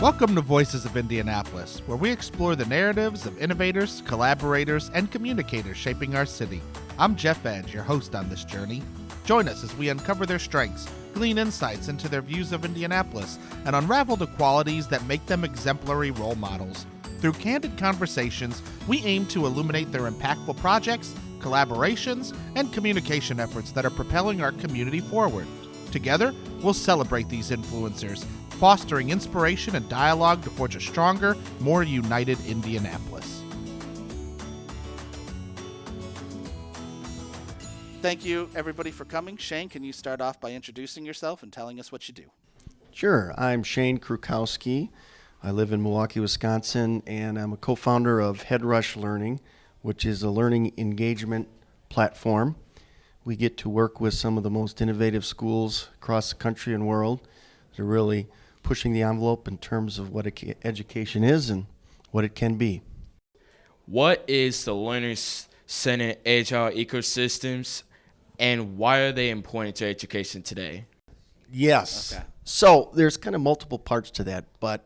Welcome to Voices of Indianapolis, where we explore the narratives of innovators, collaborators, and communicators shaping our city. I'm Jeff Edge, your host on this journey. Join us as we uncover their strengths, glean insights into their views of Indianapolis, and unravel the qualities that make them exemplary role models. Through candid conversations, we aim to illuminate their impactful projects, collaborations, and communication efforts that are propelling our community forward. Together, we'll celebrate these influencers, fostering inspiration and dialogue to forge a stronger, more united Indianapolis. Thank you, everybody, for coming. Shane, can you start off by introducing yourself and telling us what you do? Sure. I'm Shane Krukowski. I live in Milwaukee, Wisconsin, and I'm a co-founder of Headrush Learning, which is a learning engagement platform. We get to work with some of the most innovative schools across the country and world that are really pushing the envelope in terms of what education is and what it can be. What is the learner-centered agile ecosystems, and why are they important to education today? Yes. Okay. So there's kind of multiple parts to that, but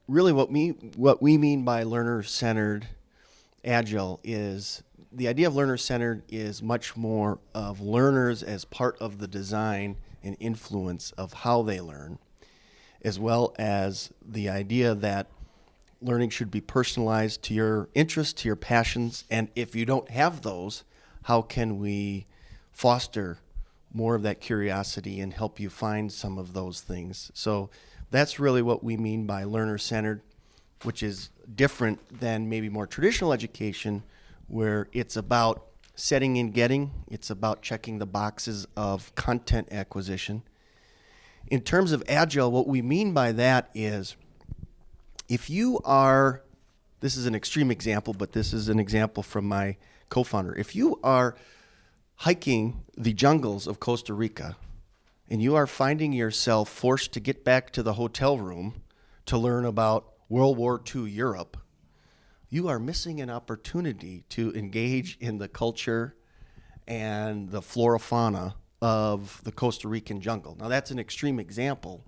really what we mean by learner-centered agile is the idea of learner-centered is much more of learners as part of the design and influence of how they learn, as well as the idea that learning should be personalized to your interests, to your passions, and if you don't have those, how can we foster more of that curiosity and help you find some of those things? So that's really what we mean by learner-centered, which is different than maybe more traditional education, where it's about setting and getting, it's about checking the boxes of content acquisition. In terms of agile, what we mean by that is if you are, this is an extreme example, but this is an example from my co-founder. If you are hiking the jungles of Costa Rica and you are finding yourself forced to get back to the hotel room to learn about World War II Europe, you are missing an opportunity to engage in the culture and the flora fauna of the Costa Rican jungle. Now that's an extreme example,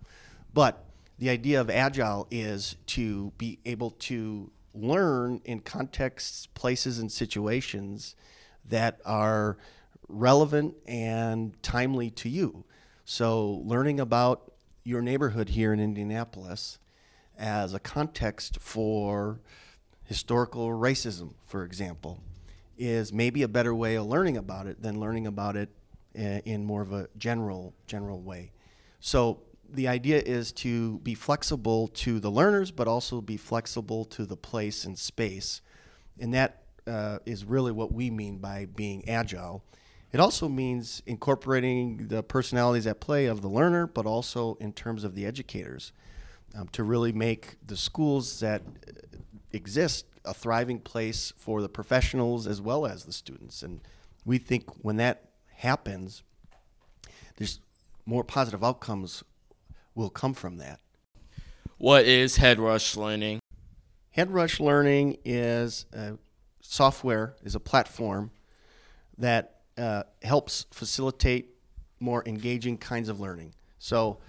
but the idea of agile is to be able to learn in contexts, places, and situations that are relevant and timely to you. So learning about your neighborhood here in Indianapolis as a context for historical racism, for example, is maybe a better way of learning about it than learning about it in more of a general way. So the idea is to be flexible to the learners, but also be flexible to the place and space. And that is really what we mean by being agile. It also means incorporating the personalities at play of the learner, but also in terms of the educators, to really make the schools that exist a thriving place for the professionals as well as the students. And we think when that happens, there's more positive outcomes will come from that. What is Headrush Learning? Headrush Learning is a software, is a platform that helps facilitate more engaging kinds of learning. So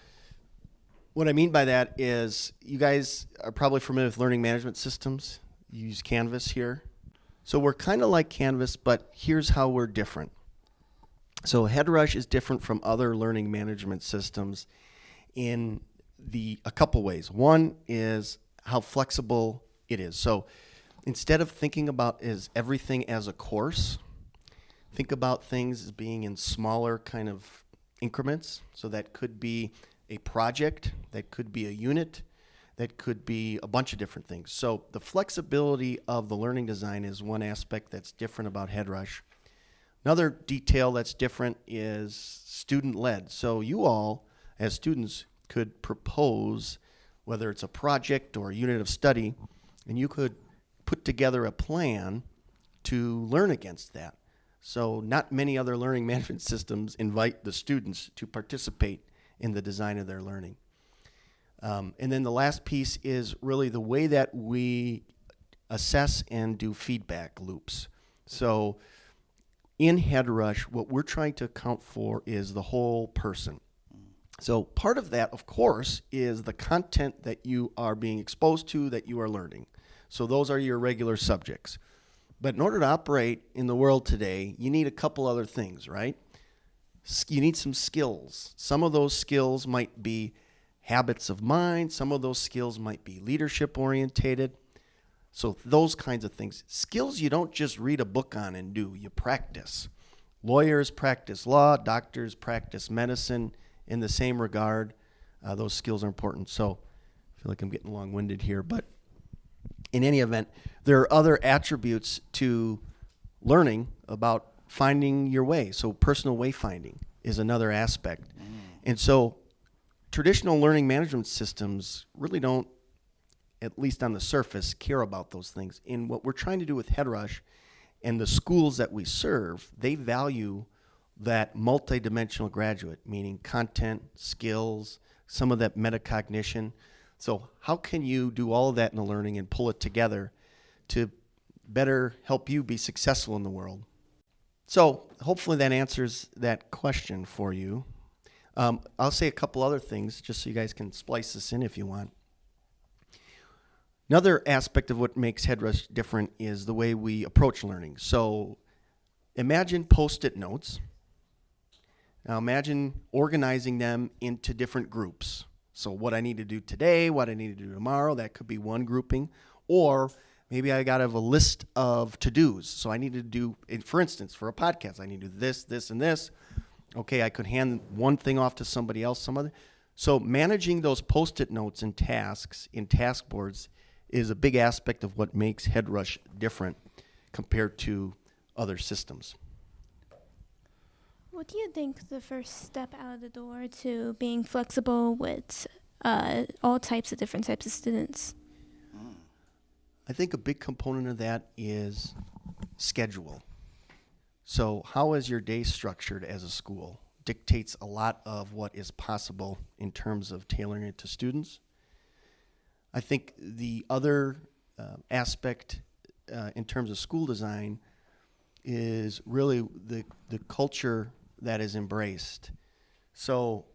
what I mean by that is you guys are probably familiar with learning management systems. You use Canvas here. So we're kind of like Canvas, but here's how we're different. So Headrush is different from other learning management systems in a couple ways. One is how flexible it is. So instead of thinking about everything as a course, think about things as being in smaller kind of increments. So that could be a project, that could be a unit, that could be a bunch of different things. So the flexibility of the learning design is one aspect that's different about Headrush. Another detail that's different is student-led. So you all, as students, could propose, whether it's a project or a unit of study, and you could put together a plan to learn against that. So not many other learning management systems invite the students to participate in the design of their learning. And then the last piece is really the way that we assess and do feedback loops. So in Headrush, what we're trying to account for is the whole person. So part of that, of course, is the content that you are being exposed to, that you are learning. So those are your regular subjects. But in order to operate in the world today, you need a couple other things, right? You need some skills. Some of those skills might be habits of mind. Some of those skills might be leadership orientated. So those kinds of things. Skills you don't just read a book on and do, you practice. Lawyers practice law, doctors practice medicine in the same regard. Those skills are important. So I feel like I'm getting long-winded here, but in any event, there are other attributes to learning about finding your way. So personal wayfinding is another aspect. And so traditional learning management systems really don't, at least on the surface, care about those things. And what we're trying to do with Headrush and the schools that we serve, they value that multidimensional graduate, meaning content, skills, some of that metacognition. So how can you do all of that in the learning and pull it together to better help you be successful in the world? So hopefully that answers that question for you. I'll say a couple other things just so you guys can splice this in if you want. Another aspect of what makes Headrush different is the way we approach learning. So imagine Post-it notes. Now imagine organizing them into different groups. So what I need to do today, what I need to do tomorrow, that could be one grouping. Or maybe I got to have a list of to-dos. So I need to do, for instance, for a podcast, I need to do this, this, and this. Okay, I could hand one thing off to somebody else, some other. So managing those Post-it notes and tasks in task boards is a big aspect of what makes Headrush different compared to other systems. What do you think the first step out of the door to being flexible with all types of different types of students? I think a big component of that is schedule. So how is your day structured as a school dictates a lot of what is possible in terms of tailoring it to students. I think the other aspect in terms of school design is really the culture that is embraced. So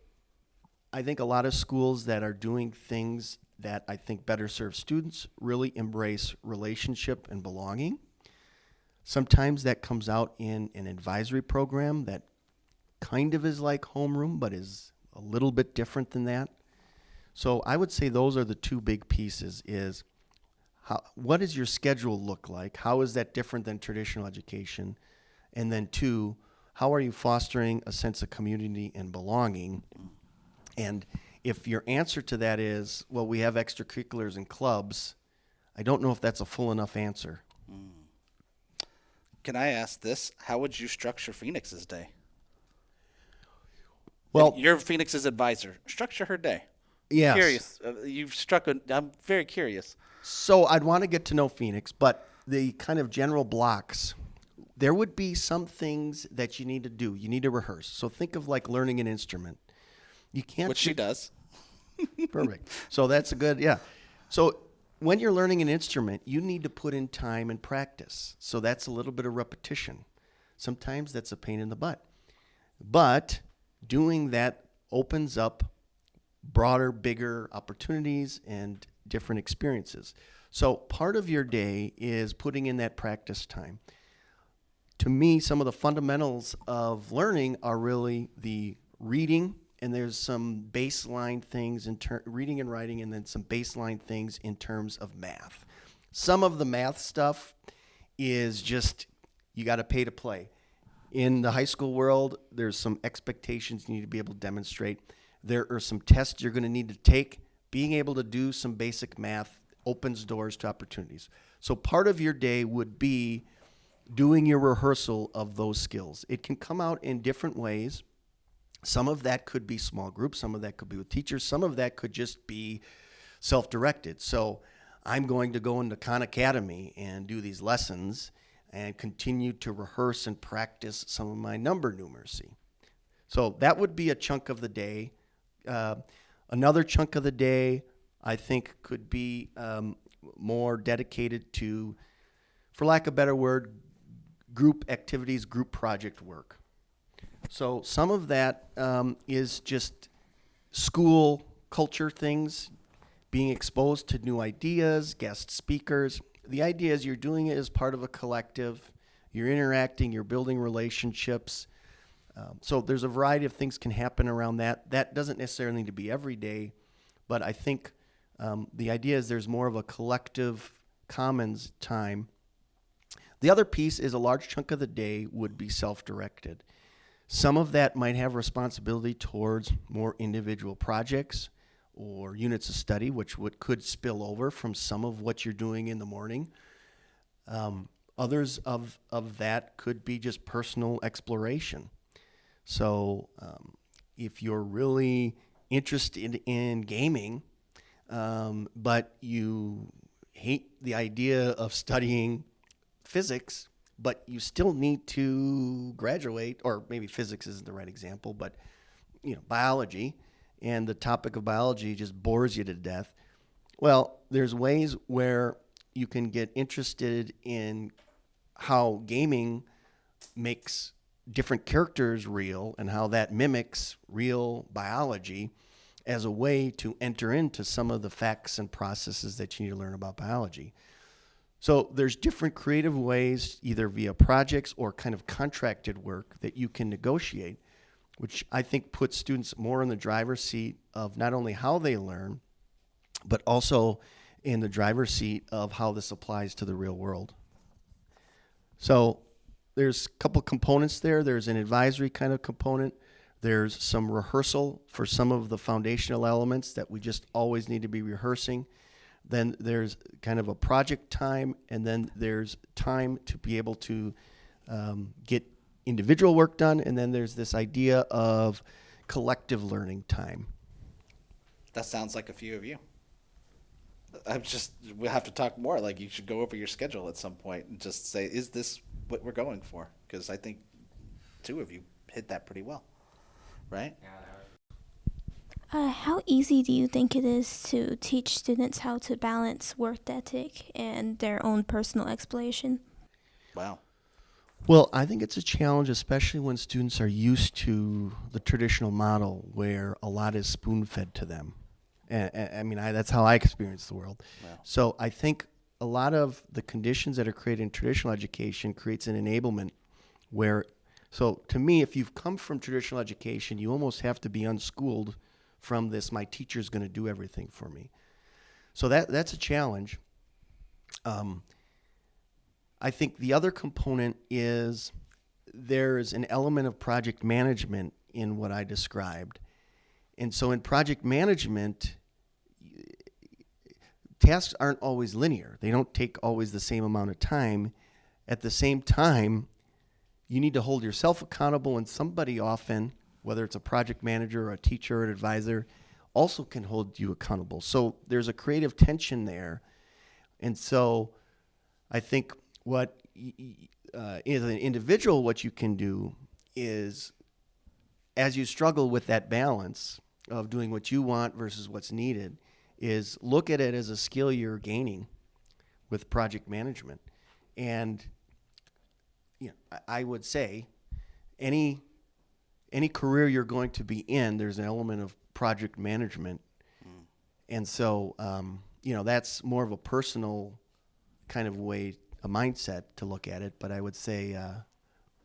I think a lot of schools that are doing things that I think better serve students really embrace relationship and belonging. Sometimes that comes out in an advisory program that kind of is like homeroom, but is a little bit different than that. So I would say those are the two big pieces is what does your schedule look like? How is that different than traditional education? And then two, how are you fostering a sense of community and belonging? And if your answer to that is, well, we have extracurriculars and clubs, I don't know if that's a full enough answer. Can I ask this? How would you structure Phoenix's day? Well, you're Phoenix's advisor. Structure her day. Yes. Curious. I'm very curious. So I'd want to get to know Phoenix, but the kind of general blocks, there would be some things that you need to do. You need to rehearse. So think of like learning an instrument. You can't. Which she does. Perfect. So that's a good, yeah. So when you're learning an instrument, you need to put in time and practice. So that's a little bit of repetition. Sometimes that's a pain in the butt. But doing that opens up broader, bigger opportunities and different experiences. So part of your day is putting in that practice time. To me, some of the fundamentals of learning are really the reading, and there's some baseline things in reading and writing, and then some baseline things in terms of math. Some of the math stuff is just you got to pay to play. In the high school world, there's some expectations you need to be able to demonstrate. There are some tests you're going to need to take. Being able to do some basic math opens doors to opportunities. So part of your day would be doing your rehearsal of those skills. It can come out in different ways. Some of that could be small groups. Some of that could be with teachers. Some of that could just be self-directed. So I'm going to go into Khan Academy and do these lessons and continue to rehearse and practice some of my number numeracy. So that would be a chunk of the day. Another chunk of the day, I think, could be more dedicated to, for lack of a better word, group activities, group project work. So some of that is just school culture things, being exposed to new ideas, guest speakers. The idea is you're doing it as part of a collective. You're interacting, you're building relationships. So there's a variety of things can happen around that. That doesn't necessarily need to be every day, but I think the idea is there's more of a collective commons time. The other piece is a large chunk of the day would be self-directed. Some of that might have responsibility towards more individual projects or units of study, which could spill over from some of what you're doing in the morning. Others of that could be just personal exploration. So if you're really interested in gaming, but you hate the idea of studying physics, but you still need to graduate, or maybe physics isn't the right example, but biology, and the topic of biology just bores you to death. Well, there's ways where you can get interested in how gaming makes different characters real and how that mimics real biology as a way to enter into some of the facts and processes that you need to learn about biology. So there's different creative ways, either via projects or kind of contracted work, that you can negotiate, which I think puts students more in the driver's seat of not only how they learn, but also in the driver's seat of how this applies to the real world. So there's a couple components there. There's an advisory kind of component. There's some rehearsal for some of the foundational elements that we just always need to be rehearsing. Then there's kind of a project time, and then there's time to be able to get individual work done, and then there's this idea of collective learning time. That sounds like a few of you. We'll have to talk more. Like, you should go over your schedule at some point and just say, is this what we're going for? Because I think two of you hit that pretty well, right? How easy do you think it is to teach students how to balance work ethic and their own personal exploration? Wow. Well, I think it's a challenge, especially when students are used to the traditional model where a lot is spoon-fed to them. And that's how I experience the world. Wow. So I think a lot of the conditions that are created in traditional education creates an enablement where, so to me, if you've come from traditional education, you almost have to be unschooled from this, my teacher's going to do everything for me. So that's a challenge. I think the other component is there's an element of project management in what I described. And so in project management, tasks aren't always linear. They don't take always the same amount of time. At the same time, you need to hold yourself accountable, and somebody often, whether it's a project manager or a teacher or an advisor, also can hold you accountable. So there's a creative tension there. And so I think what as an individual, what you can do is, as you struggle with that balance of doing what you want versus what's needed, is look at it as a skill you're gaining with project management. And I would say any career you're going to be in, there's an element of project management. And so, that's more of a personal kind of way, a mindset to look at it. But I would say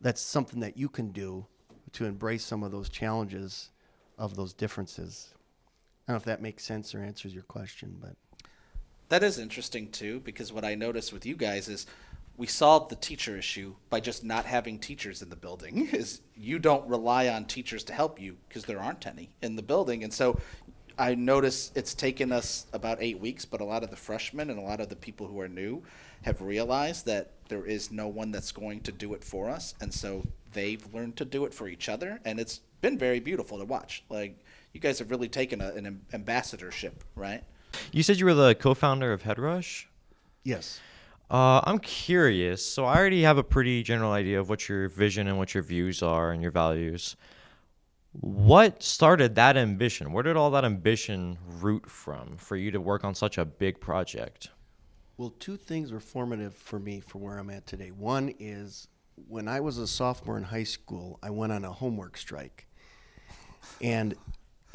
that's something that you can do to embrace some of those challenges of those differences. I don't know if that makes sense or answers your question, but. That is interesting, too, because what I noticed with you guys is we solved the teacher issue by just not having teachers in the building. Is you don't rely on teachers to help you because there aren't any in the building. And so I notice it's taken us about 8 weeks, but a lot of the freshmen and a lot of the people who are new have realized that there is no one that's going to do it for us. And so they've learned to do it for each other. And it's been very beautiful to watch. Like, you guys have really taken an ambassadorship, right? You said you were the co-founder of Headrush? Yes. I'm curious. So I already have a pretty general idea of what your vision and what your views are and your values. What started that ambition? Where did all that ambition root from for you to work on such a big project? Well, two things were formative for me for where I'm at today. One is when I was a sophomore in high school, I went on a homework strike. And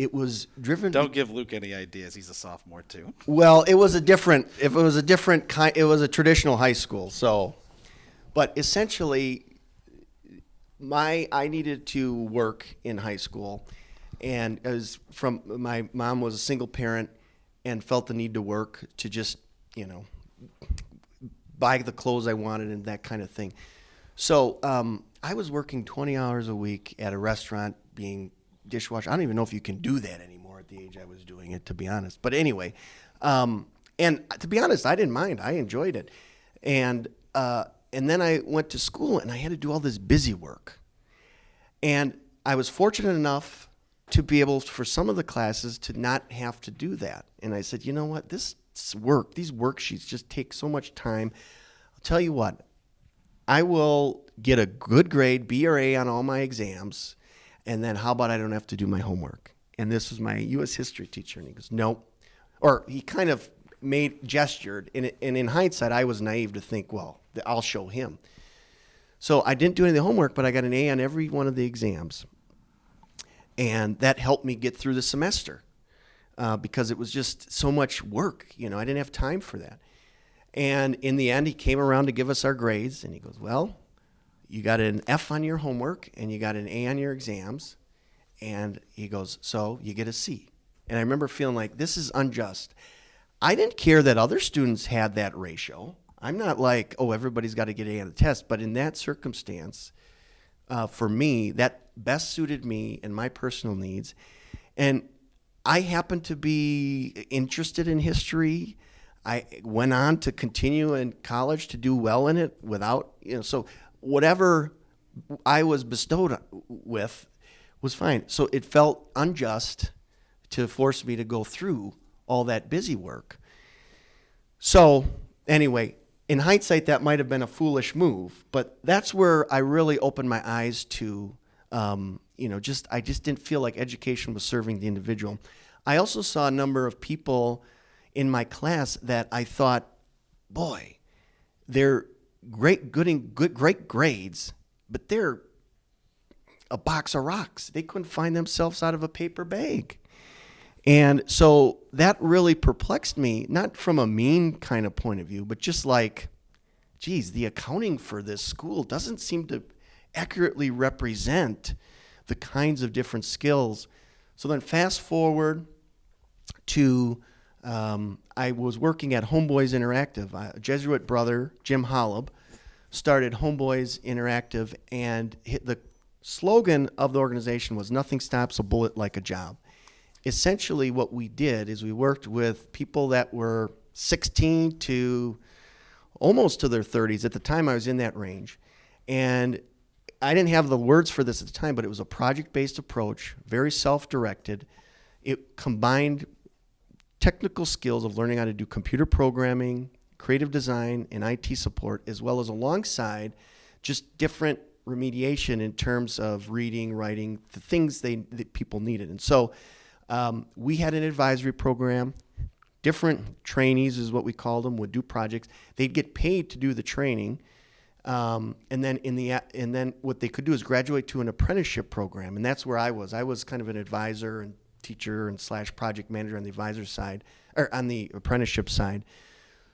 it was driven. Don't give Luke any ideas. He's a sophomore too. Well, it was a different kind. It was a traditional high school. So, but essentially, I needed to work in high school, and as from my mom was a single parent, and felt the need to work to just buy the clothes I wanted and that kind of thing. So I was working 20 hours a week at a restaurant being dishwasher. I don't even know if you can do that anymore at the age I was doing it, to be honest. But anyway, and to be honest, I didn't mind. I enjoyed it. And then I went to school, and I had to do all this busy work. And I was fortunate enough to be able, for some of the classes, to not have to do that. And I said, you know what, these worksheets just take so much time. I'll tell you what, I will get a good grade, B or A on all my exams, and then how about I don't have to do my homework? And this was my U.S. history teacher, and he goes, no. Or he kind of gestured, and in hindsight, I was naive to think, well, I'll show him. So I didn't do any of the homework, but I got an A on every one of the exams. And that helped me get through the semester because it was just so much work. I didn't have time for that. And in the end, he came around to give us our grades, and he goes, well, you got an F on your homework, and you got an A on your exams. And he goes, so you get a C. And I remember feeling like, this is unjust. I didn't care that other students had that ratio. I'm not like, oh, everybody's got to get A on the test. But in that circumstance, for me, that best suited me and my personal needs. And I happened to be interested in history. I went on to continue in college to do well in it without, so whatever I was bestowed with was fine. So it felt unjust to force me to go through all that busy work. So anyway, in hindsight, that might have been a foolish move, but that's where I really opened my eyes to, I just didn't feel like education was serving the individual. I also saw a number of people in my class that I thought, boy, they're great grades, but they're a box of rocks. They couldn't find themselves out of a paper bag. And so that really perplexed me, not from a mean kind of point of view, but just like, geez, the accounting for this school doesn't seem to accurately represent the kinds of different skills. So then fast forward to, I was working at Homeboys Interactive. A Jesuit brother, Jim Holub, started Homeboys Interactive, and the slogan of the organization was nothing stops a bullet like a job. Essentially what we did is we worked with people that were 16 to almost to their 30s. At the time, I was in that range. And I didn't have the words for this at the time, but it was a project-based approach, very self-directed. It combined technical skills of learning how to do computer programming, creative design, and IT support, as well as alongside just different remediation in terms of reading, writing, the things that people needed. And so we had an advisory program. Different trainees is what we called them, would do projects. They'd get paid to do the training, and then what they could do is graduate to an apprenticeship program, and that's where I was. I was kind of an advisor and teacher and / project manager on the advisor side, or on the apprenticeship side.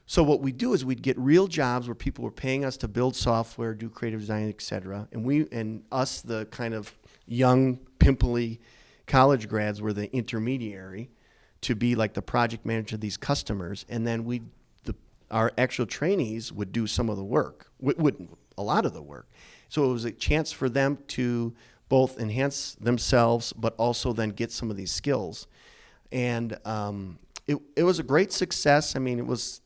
So what we do is we'd get real jobs where people were paying us to build software, do creative design, et cetera, and us, the kind of young, pimply college grads, were the intermediary to be like the project manager of these customers, and then our actual trainees would do some of the work, a lot of the work. So it was a chance for them to both enhance themselves, but also then get some of these skills. And it was a great success. I mean, it was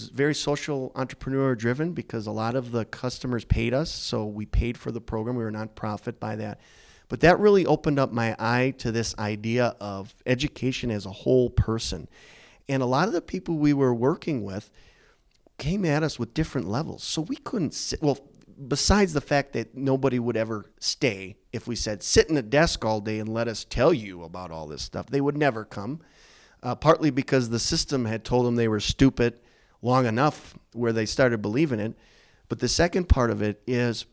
very social entrepreneur driven because a lot of the customers paid us, so we paid for the program. We were a nonprofit by that. But that really opened up my eye to this idea of education as a whole person. And a lot of the people we were working with came at us with different levels. So we couldn't sit, well, besides the fact that nobody would ever stay if we said, sit in a desk all day and let us tell you about all this stuff. They would never come, partly because the system had told them they were stupid long enough where they started believing it. But the second part of it is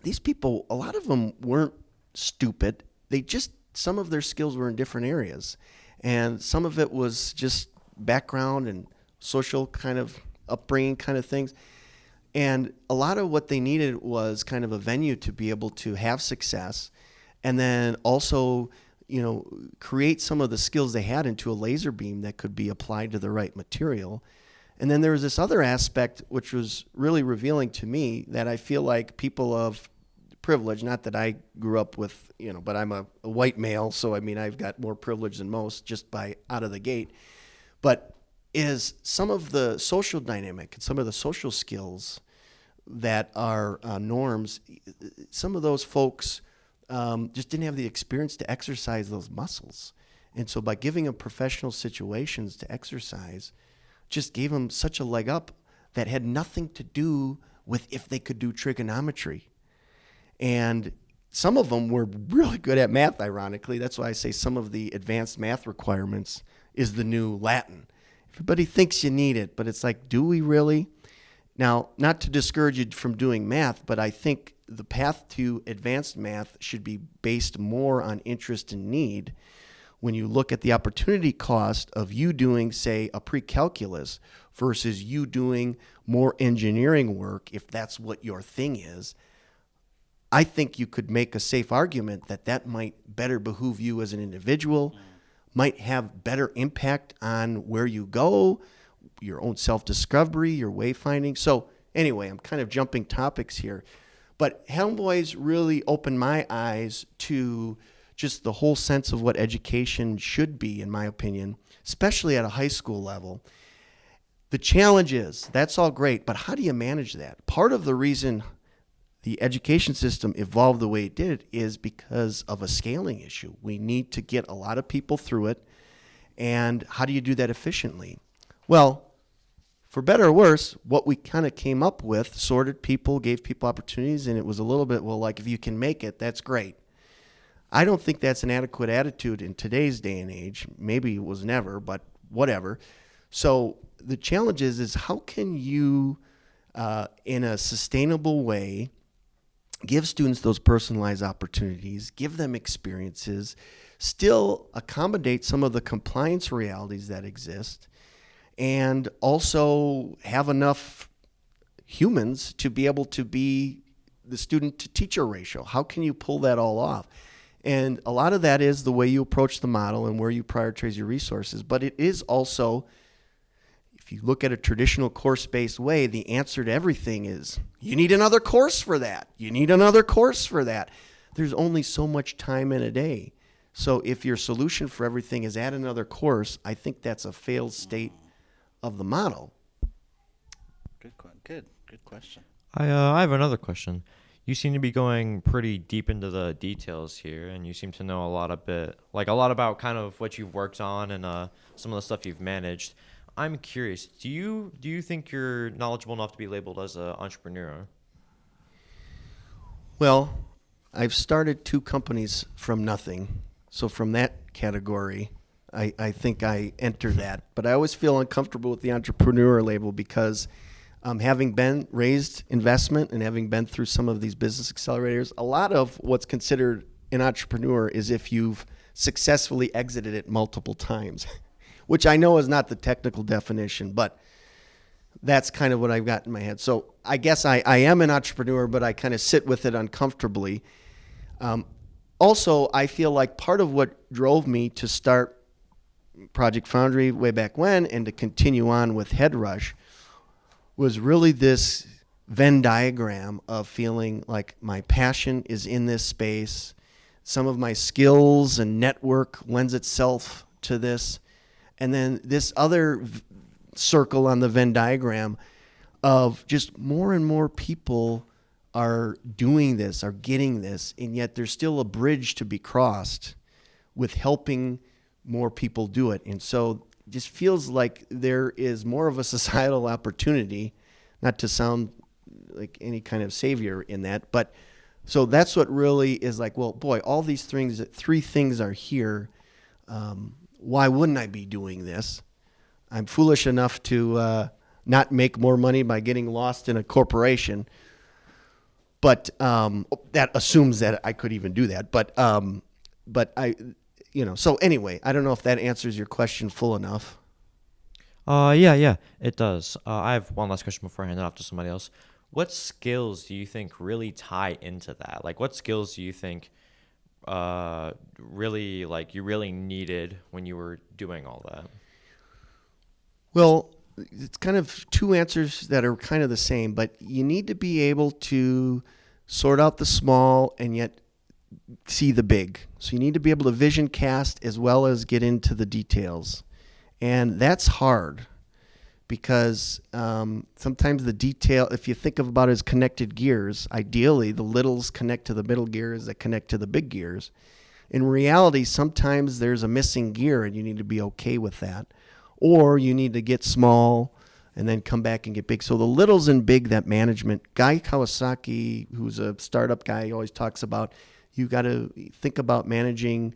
these people, a lot of them weren't stupid. They just some of their skills were in different areas. And some of it was just background and social kind of upbringing kind of things. And a lot of what they needed was kind of a venue to be able to have success, and then also, create some of the skills they had into a laser beam that could be applied to the right material. And then there was this other aspect which was really revealing to me, that I feel like people of privilege, not that I grew up with, but I'm a white male, so I mean I've got more privilege than most just by out of the gate, but is some of the social dynamic and some of the social skills that are norms, some of those folks just didn't have the experience to exercise those muscles. And so by giving them professional situations to exercise, just gave them such a leg up that had nothing to do with if they could do trigonometry. And some of them were really good at math, ironically. That's why I say some of the advanced math requirements is the new Latin. Everybody thinks you need it, but it's like, do we really? Now, not to discourage you from doing math, but I think the path to advanced math should be based more on interest and need. When you look at the opportunity cost of you doing, say, a pre-calculus versus you doing more engineering work, if that's what your thing is, I think you could make a safe argument that that might better behoove you as an individual, might have better impact on where you go, your own self-discovery, your wayfinding. So anyway, I'm kind of jumping topics here. But Homeboys really opened my eyes to just the whole sense of what education should be, in my opinion, especially at a high school level. The challenge is, that's all great, but how do you manage that? Part of the reason the education system evolved the way it did is because of a scaling issue. We need to get a lot of people through it, and how do you do that efficiently? Well, for better or worse, what we kind of came up with, sorted people, gave people opportunities, and it was a little bit, well, like, if you can make it, that's great. I don't think that's an adequate attitude in today's day and age. Maybe it was never, but whatever. So the challenge is how can you, in a sustainable way, give students those personalized opportunities, give them experiences, still accommodate some of the compliance realities that exist, and also have enough humans to be able to be the student-to-teacher ratio. How can you pull that all off? And a lot of that is the way you approach the model and where you prioritize your resources. But it is also, if you look at a traditional course-based way, the answer to everything is, you need another course for that. You need another course for that. There's only so much time in a day. So if your solution for everything is add another course, I think that's a failed state of the model. Good question. I have another question. You seem to be going pretty deep into the details here, and you seem to know a lot about kind of what you've worked on and some of the stuff you've managed. I'm curious, do you think you're knowledgeable enough to be labeled as an entrepreneur? Well, I've started 2 companies from nothing. So from that category, I think I enter that. But I always feel uncomfortable with the entrepreneur label because having been raised investment and having been through some of these business accelerators, a lot of what's considered an entrepreneur is if you've successfully exited it multiple times, which I know is not the technical definition, but that's kind of what I've got in my head. So I guess I am an entrepreneur, but I kind of sit with it uncomfortably. Also, I feel like part of what drove me to start Project Foundry way back when and to continue on with Headrush was really this Venn diagram of feeling like my passion is in this space. Some of my skills and network lends itself to this. And then this other circle on the Venn diagram of just more and more people are doing this, are getting this, and yet there's still a bridge to be crossed with helping more people do it. And so it just feels like there is more of a societal opportunity, not to sound like any kind of savior in that, but so that's what really is like, well, boy, all these things, 3 things are here. Why wouldn't I be doing this? I'm foolish enough to not make more money by getting lost in a corporation. But that assumes that I could even do that. But but so anyway, I don't know if that answers your question full enough. Yeah, it does. I have one last question before I hand it off to somebody else. What skills do you think really tie into that? Like, what skills do you think really, like, you really needed when you were doing all that? Well, it's kind of two answers that are kind of the same, but you need to be able to sort out the small and yet see the big. So you need to be able to vision cast as well as get into the details. And that's hard because sometimes the detail, if you think about it as connected gears, ideally the littles connect to the middle gears that connect to the big gears. In reality, sometimes there's a missing gear and you need to be okay with that. Or you need to get small and then come back and get big. So the littles and big, that management, Guy Kawasaki, who's a startup guy, always talks about you got to think about managing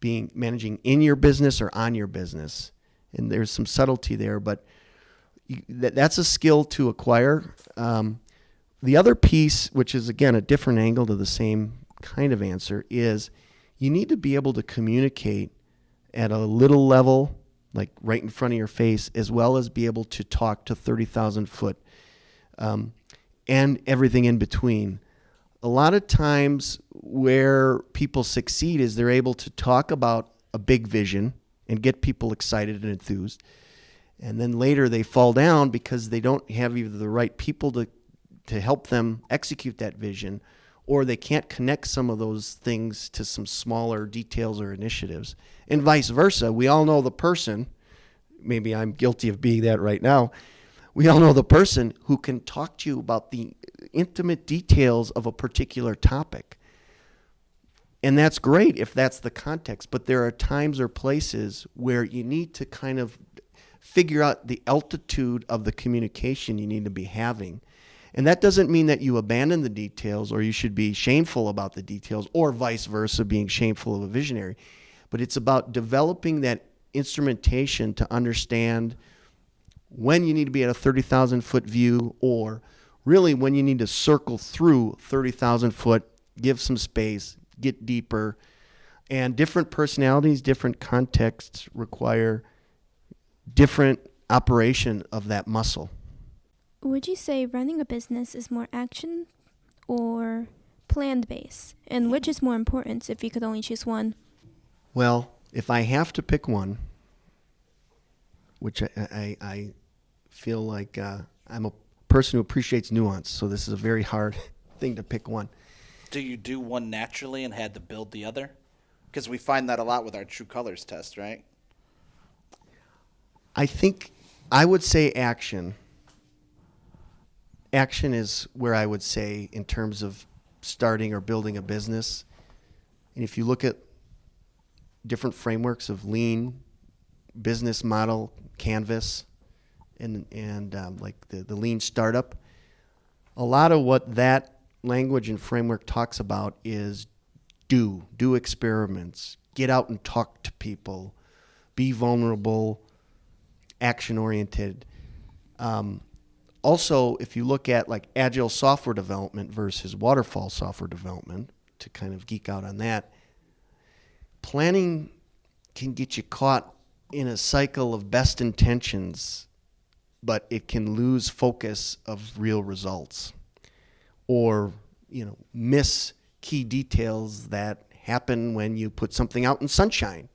in your business or on your business. And there's some subtlety there, but that's a skill to acquire. The other piece, which is, again, a different angle to the same kind of answer, is you need to be able to communicate at a little level, like right in front of your face, as well as be able to talk to 30,000 foot and everything in between. A lot of times where people succeed is they're able to talk about a big vision and get people excited and enthused. And then later they fall down because they don't have either the right people to help them execute that vision, or they can't connect some of those things to some smaller details or initiatives. And vice versa. We all know the person, maybe I'm guilty of being that right now, we all know the person who can talk to you about the intimate details of a particular topic. And that's great if that's the context, but there are times or places where you need to kind of figure out the altitude of the communication you need to be having. And that doesn't mean that you abandon the details or you should be shameful about the details, or vice versa, being shameful of a visionary. But it's about developing that instrumentation to understand when you need to be at a 30,000 foot view, or really when you need to circle through 30,000 foot, give some space, get deeper. And different personalities, different contexts require different operation of that muscle. Would you say running a business is more action or planned based? And which is more important if you could only choose one? Well, if I have to pick one, which I feel like I'm a person who appreciates nuance, so this is a very hard thing to pick one. Do you do one naturally and had to build the other? Because we find that a lot with our True Colors test, right? I think I would say action. Action is where I would say in terms of starting or building a business. And if you look at different frameworks of lean, business model, canvas, and like the lean startup, a lot of what that language and framework talks about is do experiments, get out and talk to people, be vulnerable, action-oriented. Also, if you look at like agile software development versus waterfall software development, to kind of geek out on that, planning can get you caught in a cycle of best intentions, but it can lose focus of real results, or miss key details that happen when you put something out in sunshine,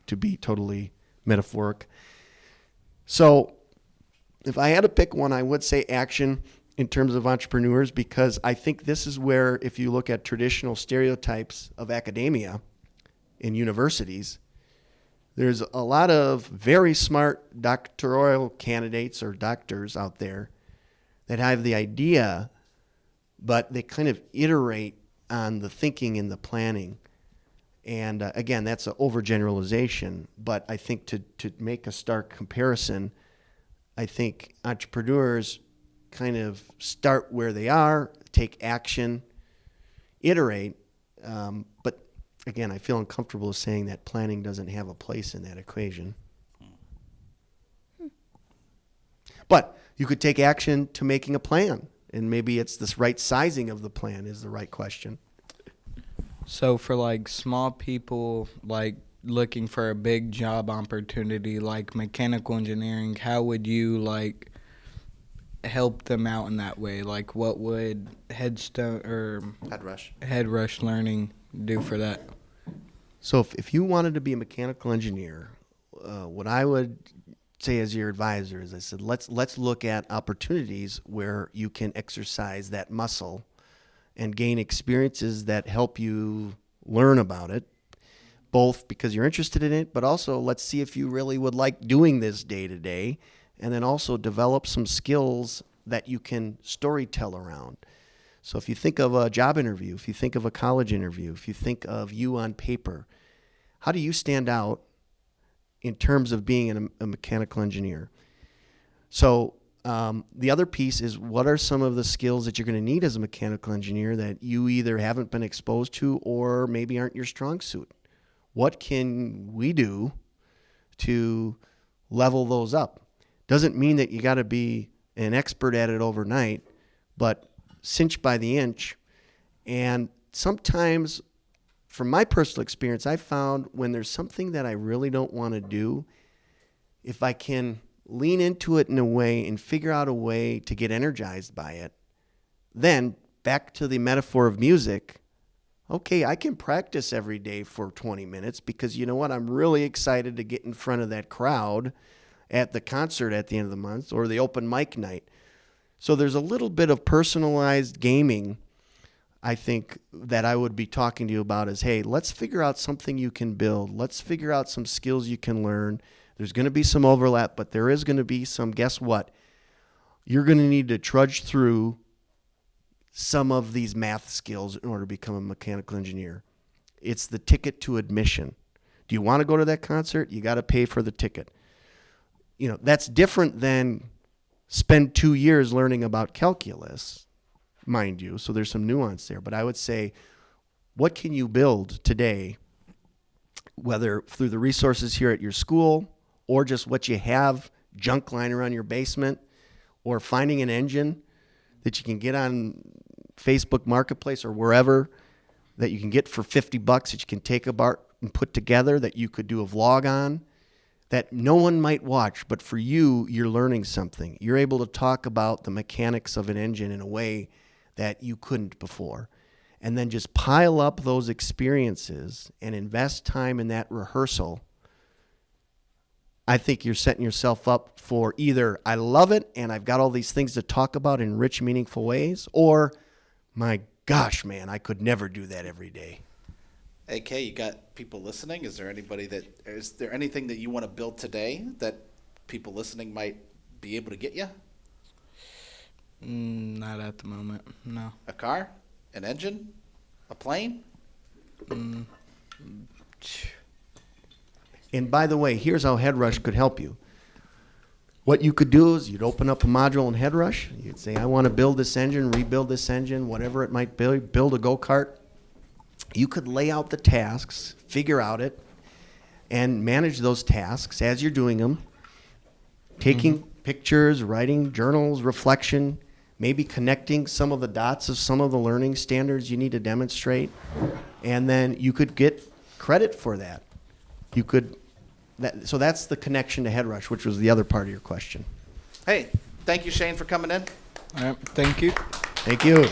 to be totally metaphoric. So if I had to pick one, I would say action in terms of entrepreneurs, because I think this is where, if you look at traditional stereotypes of academia in universities, there's a lot of very smart doctoral candidates or doctors out there that have the idea, but they kind of iterate on the thinking and the planning. And again, that's an overgeneralization, but I think to make a stark comparison, I think entrepreneurs kind of start where they are, take action, iterate, but again, I feel uncomfortable saying that planning doesn't have a place in that equation. But you could take action to making a plan, and maybe it's this right sizing of the plan is the right question. So for like small people like looking for a big job opportunity like mechanical engineering, how would you like help them out in that way? Like what would Headrush Learning do for that? So if you wanted to be a mechanical engineer, what I would say as your advisor is I said, let's look at opportunities where you can exercise that muscle and gain experiences that help you learn about it, both because you're interested in it, but also let's see if you really would like doing this day to day, and then also develop some skills that you can storytell around. So if you think of a job interview, if you think of a college interview, if you think of you on paper, how do you stand out in terms of being a mechanical engineer? So the other piece is, what are some of the skills that you're going to need as a mechanical engineer that you either haven't been exposed to or maybe aren't your strong suit? What can we do to level those up? Doesn't mean that you got to be an expert at it overnight, but cinch by the inch. And sometimes, from my personal experience, I found when there's something that I really don't want to do, if I can lean into it in a way and figure out a way to get energized by it, then back to the metaphor of music, okay, I can practice every day for 20 minutes because you know what? I'm really excited to get in front of that crowd at the concert at the end of the month or the open mic night. So there's a little bit of personalized gaming, I think, that I would be talking to you about is, hey, let's figure out something you can build. Let's figure out some skills you can learn. There's going to be some overlap, but there is going to be some, guess what? You're going to need to trudge through some of these math skills in order to become a mechanical engineer. It's the ticket to admission. Do you want to go to that concert? You got to pay for the ticket. You know, that's different than spend 2 years learning about calculus, mind you. So there's some nuance there. But I would say, what can you build today, whether through the resources here at your school or just what you have junk lying around your basement, or finding an engine that you can get on Facebook Marketplace or wherever that you can get for $50 that you can take apart and put together, that you could do a vlog on, that no one might watch, but for you, you're learning something. You're able to talk about the mechanics of an engine in a way that you couldn't before. And then just pile up those experiences and invest time in that rehearsal. I think you're setting yourself up for either, I love it and I've got all these things to talk about in rich, meaningful ways, or, my gosh, man, I could never do that every day. AK, you got people listening? Is there anything that you want to build today that people listening might be able to get you? Not at the moment, no. A car? An engine? A plane? And by the way, here's how Headrush could help you. What you could do is you'd open up a module in Headrush. You'd say, I want to build this engine, rebuild this engine, whatever it might be, build a go-kart. You could lay out the tasks, figure out it, and manage those tasks as you're doing them, taking pictures, writing journals, reflection, maybe connecting some of the dots of some of the learning standards you need to demonstrate, and then you could get credit for that. So that's the connection to Headrush, which was the other part of your question. Hey, thank you, Shane, for coming in. All right, thank you. Thank you.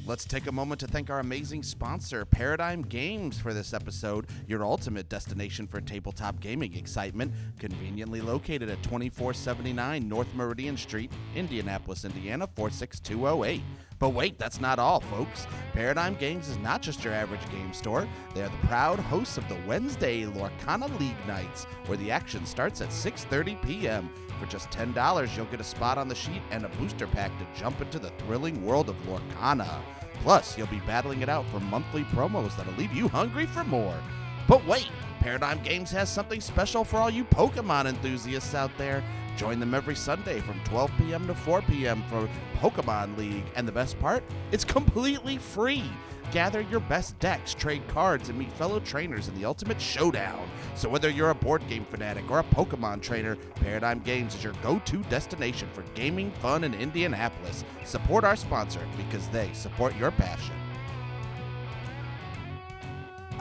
Let's take a moment to thank our amazing sponsor, Paradigm Games, for this episode, your ultimate destination for tabletop gaming excitement, conveniently located at 2479 North Meridian Street, Indianapolis, Indiana, 46208. But wait, that's not all, folks. Paradigm Games is not just your average game store. They are the proud hosts of the Wednesday Lorcana League Nights, where the action starts at 6:30 p.m. For just $10, you'll get a spot on the sheet and a booster pack to jump into the thrilling world of Lorcana. Plus, you'll be battling it out for monthly promos that'll leave you hungry for more. But wait, Paradigm Games has something special for all you Pokemon enthusiasts out there. Join them every Sunday from 12 p.m. to 4 p.m. for Pokemon League. And the best part? It's completely free. Gather your best decks, trade cards, and meet fellow trainers in the ultimate showdown. So whether you're a board game fanatic or a Pokemon trainer, Paradigm Games is your go-to destination for gaming fun in Indianapolis. Support our sponsor because they support your passion.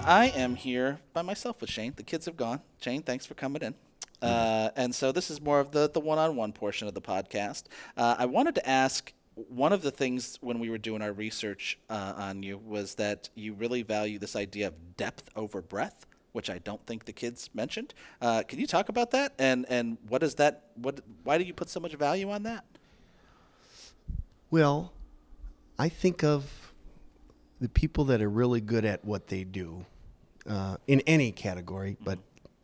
I am here by myself with Shane. The kids have gone. Shane, thanks for coming in. And so this is more of the one-on-one portion of the podcast. I wanted to ask, one of the things when we were doing our research on you was that you really value this idea of depth over breadth, which I don't think the kids mentioned. Can you talk about that? And what is that? Why do you put so much value on that? Well, I think of the people that are really good at what they do in any category, but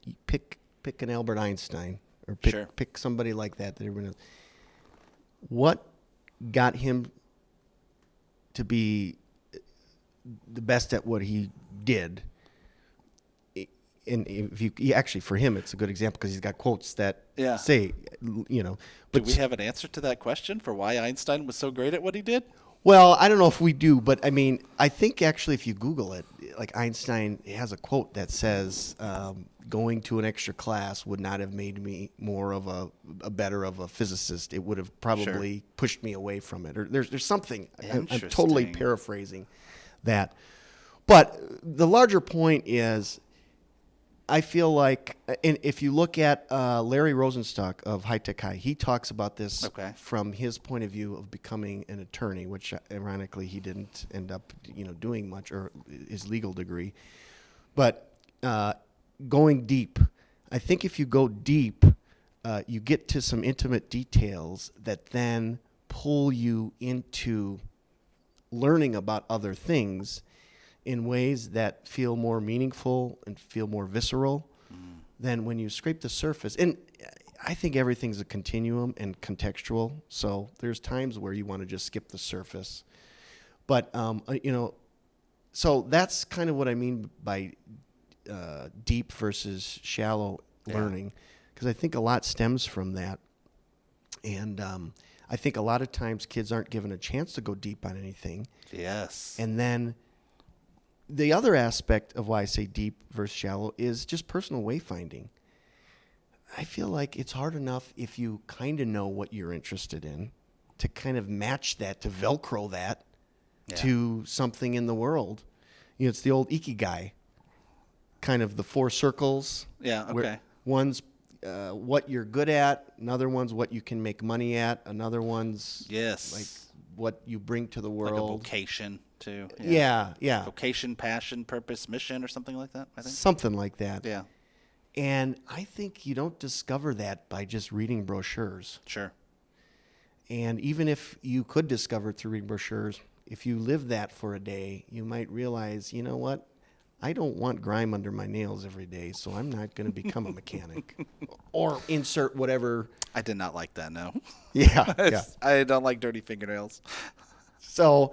you pick an Albert Einstein or pick somebody like that everyone knows. What got him to be the best at what he did? And if you actually, for him, it's a good example because he's got quotes that say, But do we have an answer to that question for why Einstein was so great at what he did? Well, I don't know if we do, but I mean, I think actually if you Google it, like Einstein has a quote that says, going to an extra class would not have made me more of a better of a physicist. It would have probably pushed me away from it. Or there's something, I'm totally paraphrasing that. But the larger point is, I feel like, and if you look at Larry Rosenstock of High Tech High, he talks about this from his point of view of becoming an attorney, which ironically he didn't end up, doing much, or his legal degree. But going deep, I think if you go deep, you get to some intimate details that then pull you into learning about other things in ways that feel more meaningful and feel more visceral than when you scrape the surface. And I think everything's a continuum and contextual. So there's times where you want to just skip the surface. But, so that's kind of what I mean by deep versus shallow learning, because I think a lot stems from that. And I think a lot of times kids aren't given a chance to go deep on anything. Yes. And then the other aspect of why I say deep versus shallow is just personal wayfinding. I feel like it's hard enough if you kind of know what you're interested in to kind of match that, to Velcro that to something in the world. It's the old Ikigai, kind of the 4 circles. Yeah, okay. Where one's what you're good at, another one's what you can make money at, another one's like what you bring to the world. Like a vocation. Too. Yeah. Vocation, passion, purpose, mission, or something like that, I think. Something like that. Yeah. And I think you don't discover that by just reading brochures. Sure. And even if you could discover it through reading brochures, if you live that for a day, you might realize, you know what? I don't want grime under my nails every day, so I'm not going to become a mechanic. Or insert whatever. I did not like that, no. Yeah. I don't like dirty fingernails. So...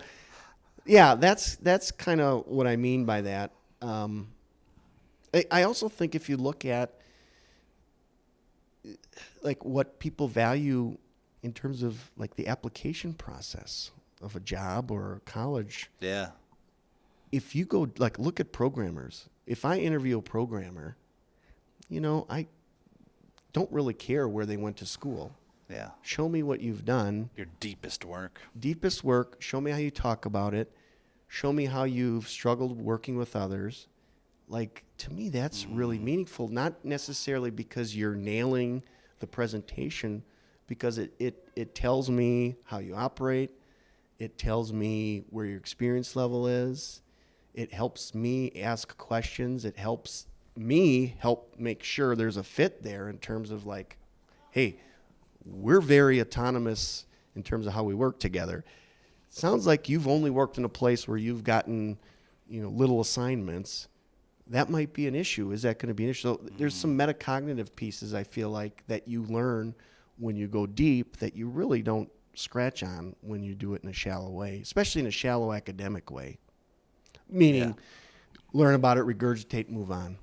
yeah, that's kind of what I mean by that. I also think if you look at like what people value in terms of like the application process of a job or college. Yeah. If you go like look at programmers, if I interview a programmer, I don't really care where they went to school. Yeah. Show me what you've done. Your deepest work. Show me how you talk about it. Show me how you've struggled working with others. Like, to me, that's really meaningful. Not necessarily because you're nailing the presentation, because it tells me how you operate. It tells me where your experience level is. It helps me ask questions. It helps me help make sure there's a fit there in terms of like, hey, we're very autonomous in terms of how we work together. Sounds like you've only worked in a place where you've gotten, little assignments. That might be an issue. Is that going to be an issue? So there's some metacognitive pieces I feel like that you learn when you go deep that you really don't scratch on when you do it in a shallow way, especially in a shallow academic way. Meaning, learn about it, regurgitate, move on.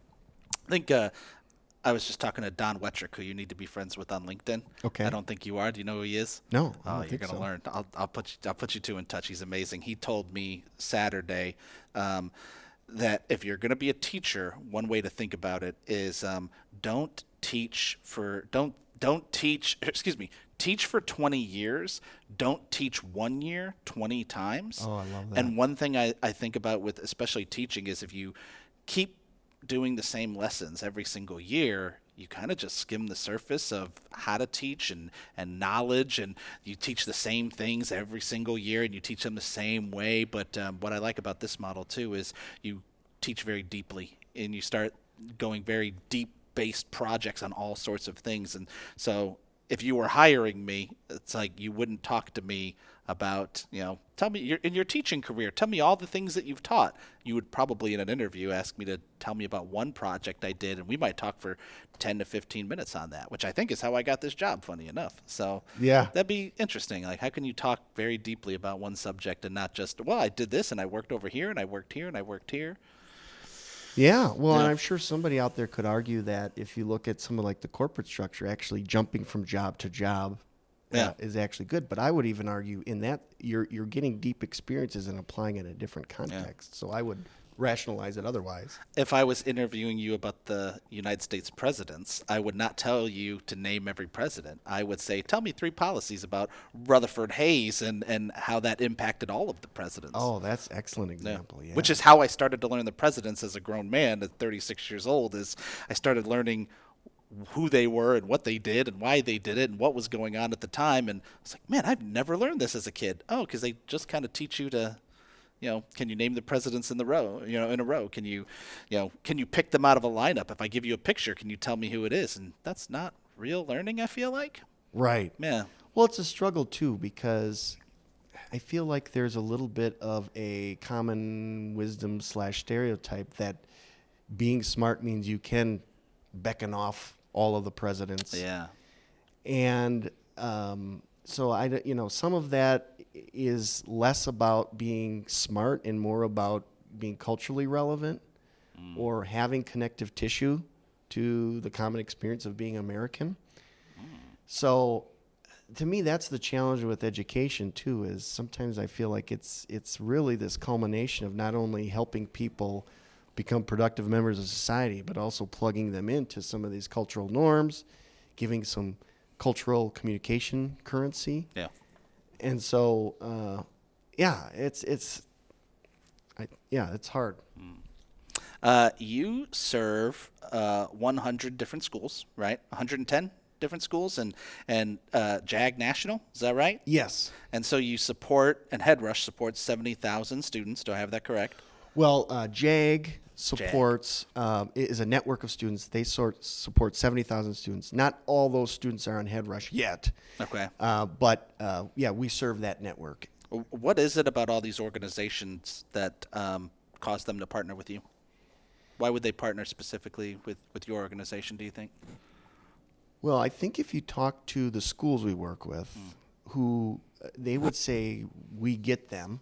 I think I was just talking to Don Wettrick, who you need to be friends with on LinkedIn. Okay. I don't think you are. Do you know who he is? No. Oh, you're gonna learn. I'll put you two in touch. He's amazing. He told me Saturday that if you're gonna be a teacher, one way to think about it is teach for 20 years. Don't teach 1 year 20 times. Oh, I love that. And one thing I think about with especially teaching is if you keep doing the same lessons every single year, you kind of just skim the surface of how to teach and knowledge, and you teach the same things every single year and you teach them the same way. But what I like about this model too is you teach very deeply and you start going very deep based projects on all sorts of things. And so if you were hiring me, it's like you wouldn't talk to me about, tell me in your teaching career, tell me all the things that you've taught. You would probably in an interview ask me to tell me about one project I did, and we might talk for 10 to 15 minutes on that, which I think is how I got this job, funny enough. So Yeah. that'd be interesting. Like, how can you talk very deeply about one subject and not just, well, I did this and I worked over here and I worked here and I worked here. Yeah, well, and Yeah. I'm sure somebody out there could argue that if you look at some of like the corporate structure, actually jumping from job to job is actually good. But I would even argue in that you're getting deep experiences and applying it in a different context. So I would rationalize it otherwise. If I was interviewing you about the United States presidents, I would not tell you to name every president. I would say, tell me 3 policies about Rutherford Hayes and how that impacted all of the presidents. Oh, that's an excellent example. Yeah. Which is how I started to learn the presidents as a grown man at 36 years old, is I started learning who they were and what they did and why they did it and what was going on at the time. And I was like, man, I've never learned this as a kid. Oh, because they just kind of teach you to, can you name the presidents in a row? Can you pick them out of a lineup? If I give you a picture, can you tell me who it is? And that's not real learning, I feel like. Right. Yeah. Well, it's a struggle too, because I feel like there's a little bit of a common wisdom / stereotype that being smart means you can beckon off all of the presidents. Yeah. And so some of that is less about being smart and more about being culturally relevant or having connective tissue to the common experience of being American. So to me, that's the challenge with education too, is sometimes I feel like it's really this culmination of not only helping people become productive members of society, but also plugging them into some of these cultural norms, giving some cultural communication currency. Yeah. And so, it's hard. You serve 100 different schools, right? 110 different schools and JAG National, is that right? Yes. And so you support, and Headrush supports 70,000 students. Do I have that correct? Well, JAG supports is a network of students. They support 70,000 students. Not all those students are on Headrush yet. Okay. But we serve that network. What is it about all these organizations that cause them to partner with you? Why would they partner specifically with your organization, do you think? Well, I think if you talk to the schools we work with, who they would say we get them.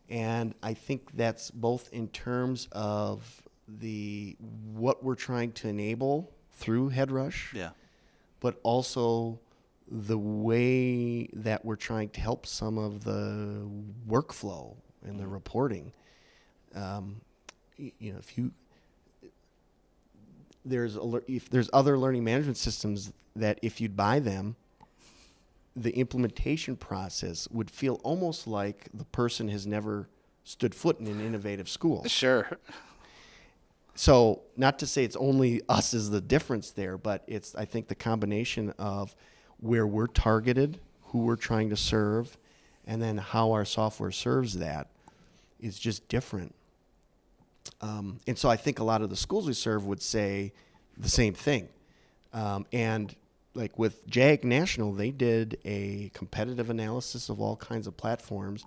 And I think that's both in terms of what we're trying to enable through Headrush, Yeah. but also the way that we're trying to help some of the workflow and the reporting. If there's other learning management systems that if you'd buy them, the implementation process would feel almost like the person has never stood foot in an innovative school. Sure. So not to say it's only us is the difference there, but it's, I think, the combination of where we're targeted, who we're trying to serve, and then how our software serves that is just different. And so I think a lot of the schools we serve would say the same thing. And like with JAG National, they did a competitive analysis of all kinds of platforms.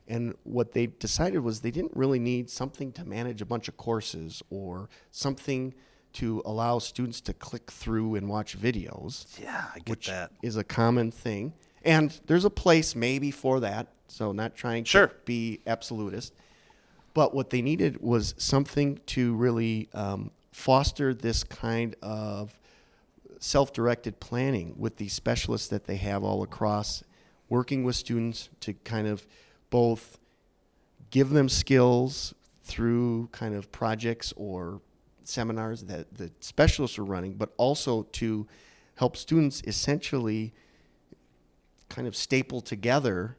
And what they decided was they didn't really need something to manage a bunch of courses or something to allow students to click through and watch videos. Yeah, I get which that. is a common thing. And there's a place maybe for that, so not trying to be absolutist. But what they needed was something to really foster this kind of self-directed planning with these specialists that they have all across, working with students to kind of both give them skills through kind of projects or seminars that the specialists are running, but also to help students essentially kind of staple together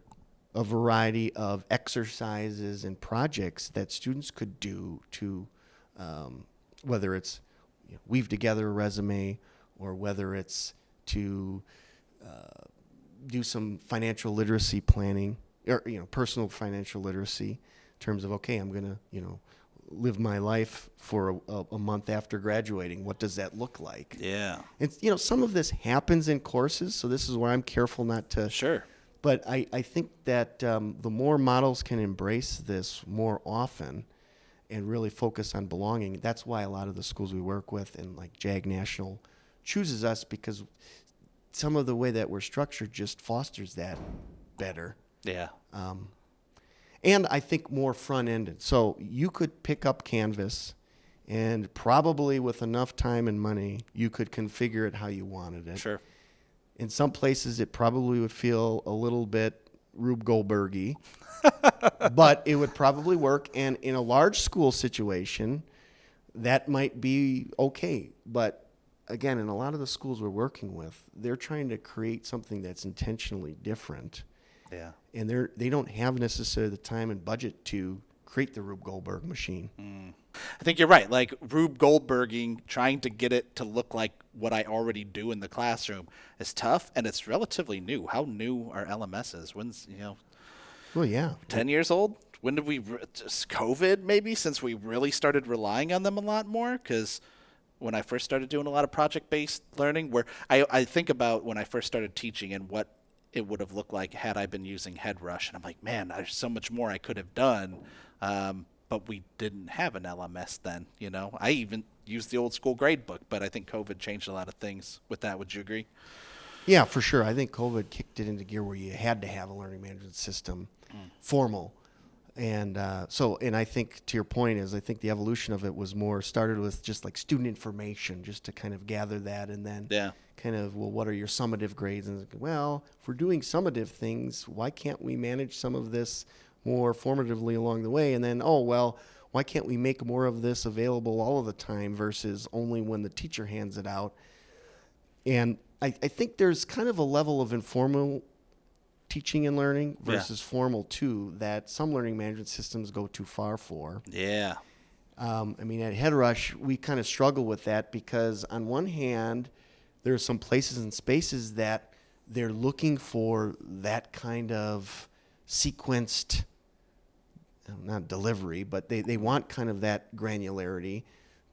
a variety of exercises and projects that students could do to, whether it's weave together a resume, or whether it's to do some financial literacy planning, or personal financial literacy, in terms of, okay, I'm gonna live my life for a month after graduating. What does that look like? Yeah. It's some of this happens in courses, so this is where I'm careful not to. Sure. But I think that the more models can embrace this more often and really focus on belonging, that's why a lot of the schools we work with and like JAG National chooses us, because some of the way that we're structured just fosters that better. Yeah. And I think more front-ended. So you could pick up Canvas, and probably with enough time and money, you could configure it how you wanted it. Sure. In some places, it probably would feel a little bit Rube Goldberg-y, but it would probably work. And in a large school situation, that might be okay. But again, in a lot of the schools we're working with, they're trying to create something that's intentionally different. Yeah. And they don't have necessarily the time and budget to create the Rube Goldberg machine. I think you're right. Like Rube Goldberging, trying to get it to look like what I already do in the classroom is tough, and it's relatively new. How new are LMSs? When's, Well, yeah. 10 years old? When did we, just COVID maybe, since we really started relying on them a lot more? Because when I first started doing a lot of project-based learning, where I think about when I first started teaching and what it would have looked like had I been using Headrush. And I'm like, man, there's so much more I could have done. But we didn't have an LMS then, I even used the old school grade book, but I think COVID changed a lot of things with that. Would you agree? Yeah, for sure. I think COVID kicked it into gear where you had to have a learning management system, formal. And and I think, to your point, I think the evolution of it was more started with just like student information, just to kind of gather that, and then kind of, well, what are your summative grades? And well, if we're doing summative things, why can't we manage some of this more formatively along the way? And then, why can't we make more of this available all of the time versus only when the teacher hands it out? And I think there's kind of a level of informal teaching and learning versus formal too that some learning management systems go too far for. Yeah. At Headrush, we kind of struggle with that because on one hand, there are some places and spaces that they're looking for that kind of sequenced, not delivery, but they want kind of that granularity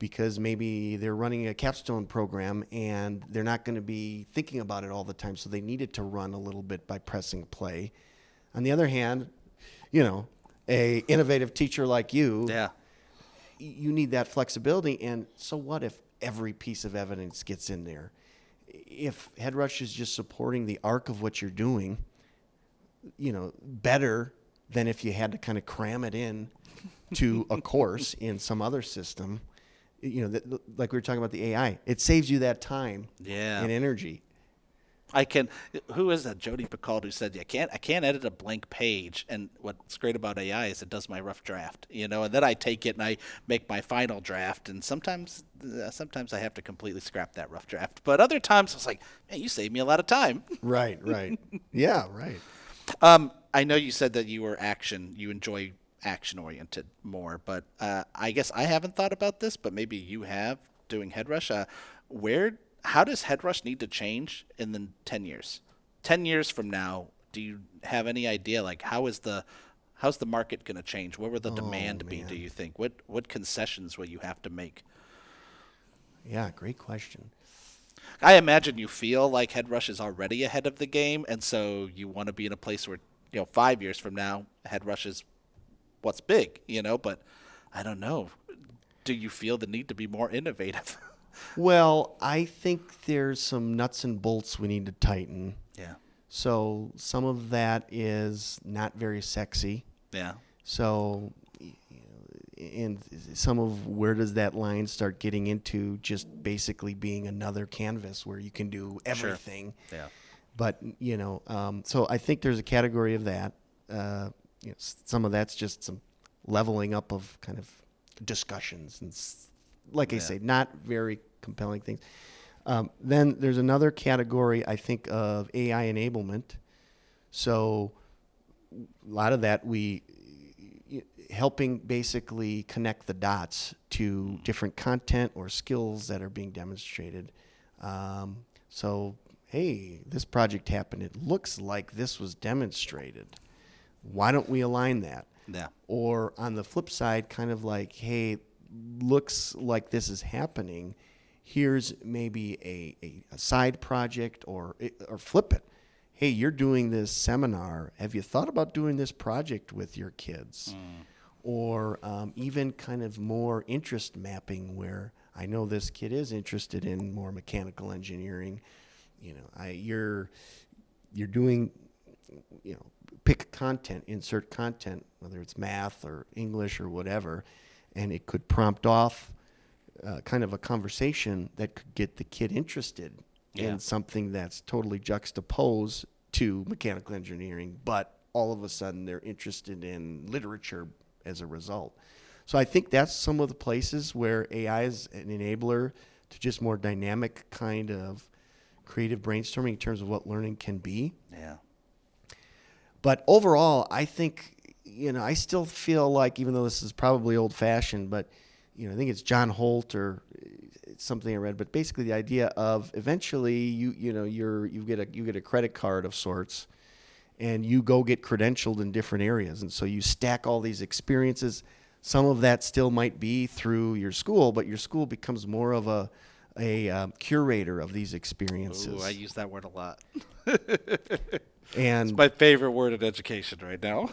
because maybe they're running a capstone program and they're not going to be thinking about it all the time, so they need it to run a little bit by pressing play. On the other hand, a innovative teacher like you, you need that flexibility. And so what if every piece of evidence gets in there? If Headrush is just supporting the arc of what you're doing, better than if you had to kind of cram it in to a course in some other system, like we were talking about the AI, it saves you that time and energy. Who is that? Jody Picault, who said, I can't edit a blank page. And what's great about AI is it does my rough draft, and then I take it and I make my final draft. And sometimes I have to completely scrap that rough draft. But other times I was like, man, you saved me a lot of time. Right. Yeah, right. I know you said that you enjoy action-oriented more, but I guess I haven't thought about this, but maybe you have doing Headrush. How does Headrush need to change in the 10 years? 10 years from now, do you have any idea, like how's the market going to change? What will the demand be, do you think? What concessions will you have to make? Yeah, great question. I imagine you feel like Headrush is already ahead of the game, and so you want to be in a place where, 5 years from now, Headrush is what's big, but I don't know. Do you feel the need to be more innovative? Well, I think there's some nuts and bolts we need to tighten. Yeah. So some of that is not very sexy. Yeah. So, and some of where does that line start getting into just basically being another canvas where you can do everything. Sure. Yeah. But, so I think there's a category of that. Some of that's just some leveling up of kind of discussions and like I say, not very compelling things. Then there's another category, I think, of AI enablement. So lot of that helping basically connect the dots to different content or skills that are being demonstrated. So, hey, this project happened. It looks like this was demonstrated. Why don't we align that? Yeah. Or on the flip side, kind of like, hey, looks like this is happening. Here's maybe a side project, or flip it. Hey, you're doing this seminar. Have you thought about doing this project with your kids? Or even kind of more interest mapping, where I know this kid is interested in more mechanical engineering. You're doing, pick content, insert content, whether it's math or English or whatever, and it could prompt off kind of a conversation that could get the kid interested in something that's totally juxtaposed to mechanical engineering, but all of a sudden they're interested in literature as a result. So I think that's some of the places where AI is an enabler to just more dynamic kind of creative brainstorming in terms of what learning can be. Yeah. But overall, I think, I still feel like, even though this is probably old-fashioned, but, I think it's John Holt or it's something I read, but basically the idea of eventually you get a credit card of sorts, and you go get credentialed in different areas, and so you stack all these experiences. Some of that still might be through your school, but your school becomes more of a curator of these experiences. Ooh, I use that word a lot. And It's my favorite word in education right now.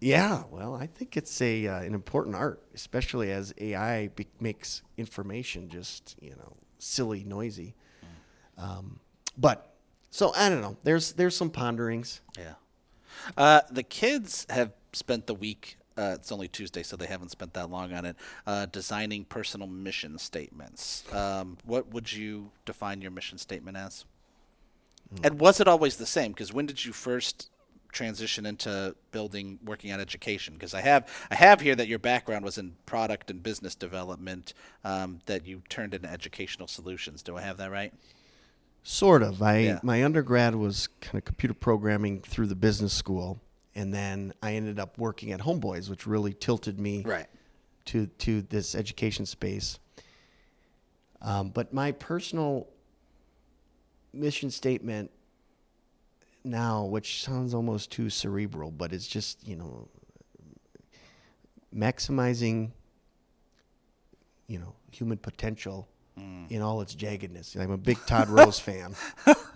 yeah, well, I think it's an important art, especially as AI makes information just silly, noisy. But so I don't know. There's some ponderings. Yeah. The kids have spent the week. It's only Tuesday, so they haven't spent that long on it. Designing personal mission statements. What would you define your mission statement as? And was it always the same? Because when did you first transition into working on education? Because I have here that your background was in product and business development, that you turned into educational solutions. Do I have that right? Sort of. My undergrad was kind of computer programming through the business school, and then I ended up working at Homeboys, which really tilted me to this education space. But my personal mission statement now, which sounds almost too cerebral, but it's just, maximizing, human potential in all its jaggedness. I'm a big Todd Rose fan.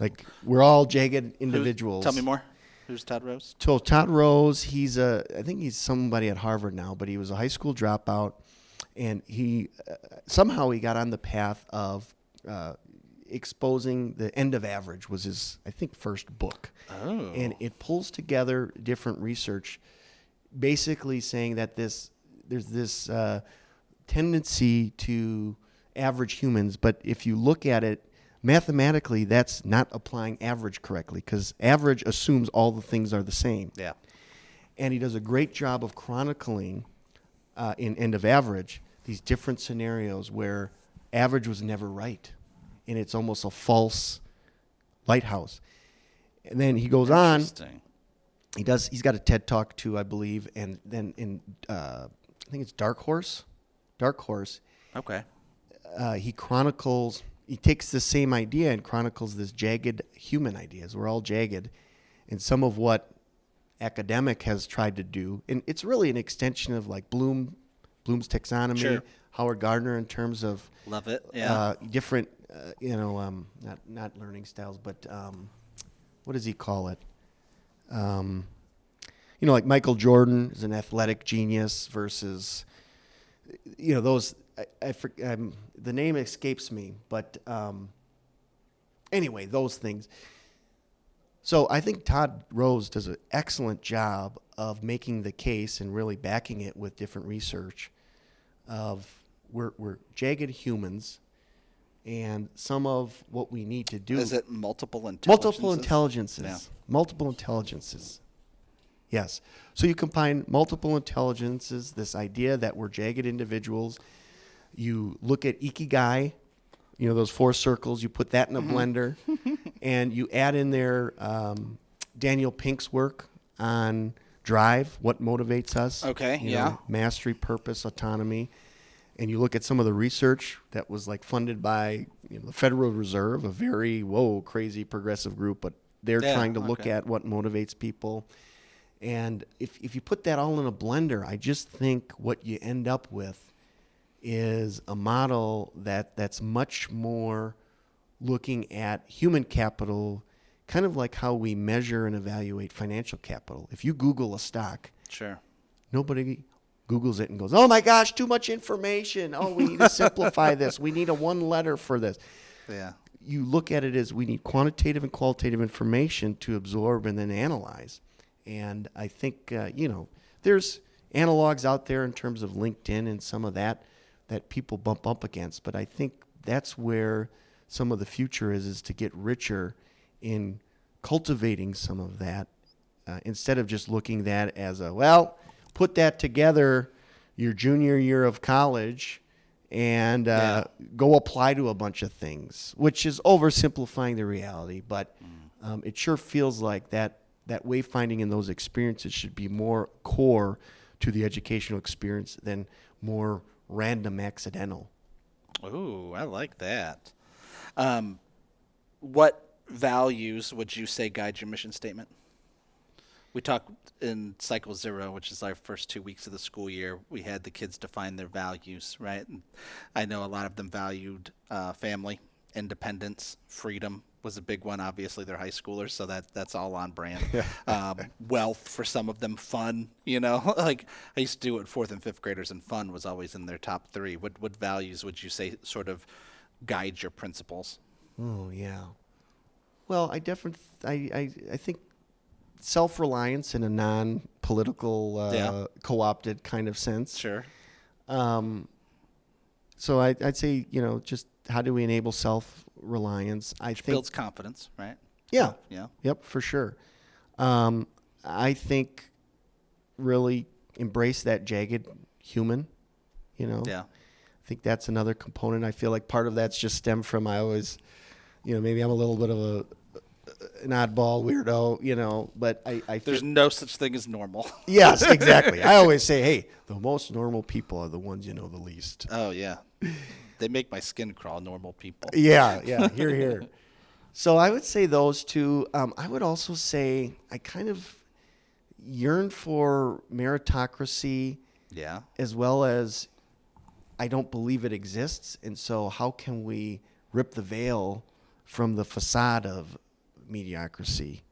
Like, we're all jagged individuals. Tell me more. Who's Todd Rose? So Todd Rose, I think he's somebody at Harvard now, but he was a high school dropout, and he somehow he got on the path of exposing the end of average was his, I think, first book. Oh. And it pulls together different research, basically saying that there's this tendency to average humans, but if you look at it mathematically, that's not applying average correctly, because average assumes all the things are the same. Yeah. And he does a great job of chronicling in End of Average these different scenarios where average was never right, and it's almost a false lighthouse. And then he goes on. He's got a TED Talk too, I believe, and then in I think it's Dark Horse. Okay. He takes the same idea and chronicles this jagged human ideas. We're all jagged, and some of what academic has tried to do, and it's really an extension of like Bloom's taxonomy, Sure. Howard Gardner in terms of Love it. Yeah. different, not learning styles, but what does he call it? Like Michael Jordan is an athletic genius versus, those. The name escapes me, but anyway, those things. So I think Todd Rose does an excellent job of making the case and really backing it with different research of we're jagged humans, and some of what we need to do. Is it multiple intelligences? Multiple intelligences. Yeah. Multiple intelligences. Yes. So you combine multiple intelligences, this idea that we're jagged individuals. You look at Ikigai, those 4 circles, you put that in a blender, and you add in there Daniel Pink's work on drive, what motivates us. Okay, you yeah. know, mastery, purpose, autonomy. And you look at some of the research that was like funded by the Federal Reserve, a very crazy progressive group, but they're trying to look at what motivates people. And if you put that all in a blender, I just think what you end up with is a model that's much more looking at human capital, kind of like how we measure and evaluate financial capital. If you Google a stock, Sure. nobody Googles it and goes, oh my gosh, too much information. Oh, we need to simplify this. We need a one letter for this. Yeah. You look at it as we need quantitative and qualitative information to absorb and then analyze. And I think, there's analogs out there in terms of LinkedIn and some of that people bump up against. But I think that's where some of the future is to get richer in cultivating some of that instead of just looking at that as put that together your junior year of college and go apply to a bunch of things, which is oversimplifying the reality. But it sure feels like that wayfinding in those experiences should be more core to the educational experience than more random accidental. Ooh, I like that. What values would you say guide your mission statement? We talked in Cycle 0, which is our first 2 weeks of the school year. We had the kids define their values, right? And I know a lot of them valued family, independence, freedom was a big one. Obviously, they're high schoolers, so that's all on brand. Wealth for some of them, fun. Like I used to do it with 4th and 5th graders, and fun was always in their top 3. What values would you say sort of guide your principles? Oh yeah. Well, I think self-reliance in a non-political, co-opted kind of sense. Sure. So I'd say, just how do we enable self-reliance? I think builds confidence, right? Yeah. Yeah. Yep, for sure. I think really embrace that jagged human, Yeah. I think that's another component. I feel like part of that's just stemmed from I always, maybe I'm a little bit of an oddball weirdo, but I There's no such thing as normal. Yes, exactly. I always say, hey, the most normal people are the ones you know the least. Oh, yeah. They make my skin crawl, normal people. Yeah, here. So I would say those two. I would also say I kind of yearn for meritocracy. Yeah. As well as I don't believe it exists. And so how can we rip the veil from the facade of meritocracy,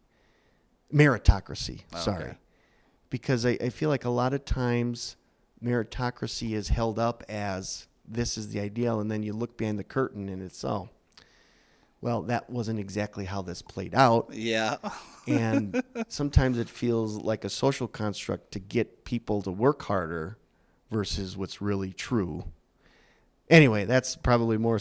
sorry. Because I feel like a lot of times meritocracy is held up as this is the ideal, and then you look behind the curtain and it's, that wasn't exactly how this played out. Yeah. And sometimes it feels like a social construct to get people to work harder versus what's really true. Anyway, that's probably more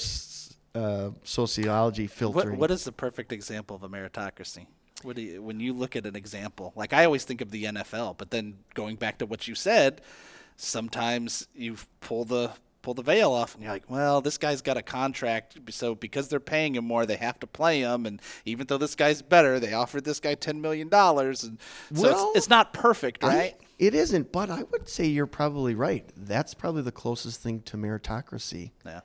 sociology filtering. What is the perfect example of a meritocracy? When you look at an example, like I always think of the NFL, but then going back to what you said, sometimes you pull the veil off and you're like, well, this guy's got a contract, so because they're paying him more, they have to play him, and even though this guy's better, they offered this guy $10 million, and so it's not perfect, right? It isn't, but I would say you're probably right. That's probably the closest thing to meritocracy. Yeah.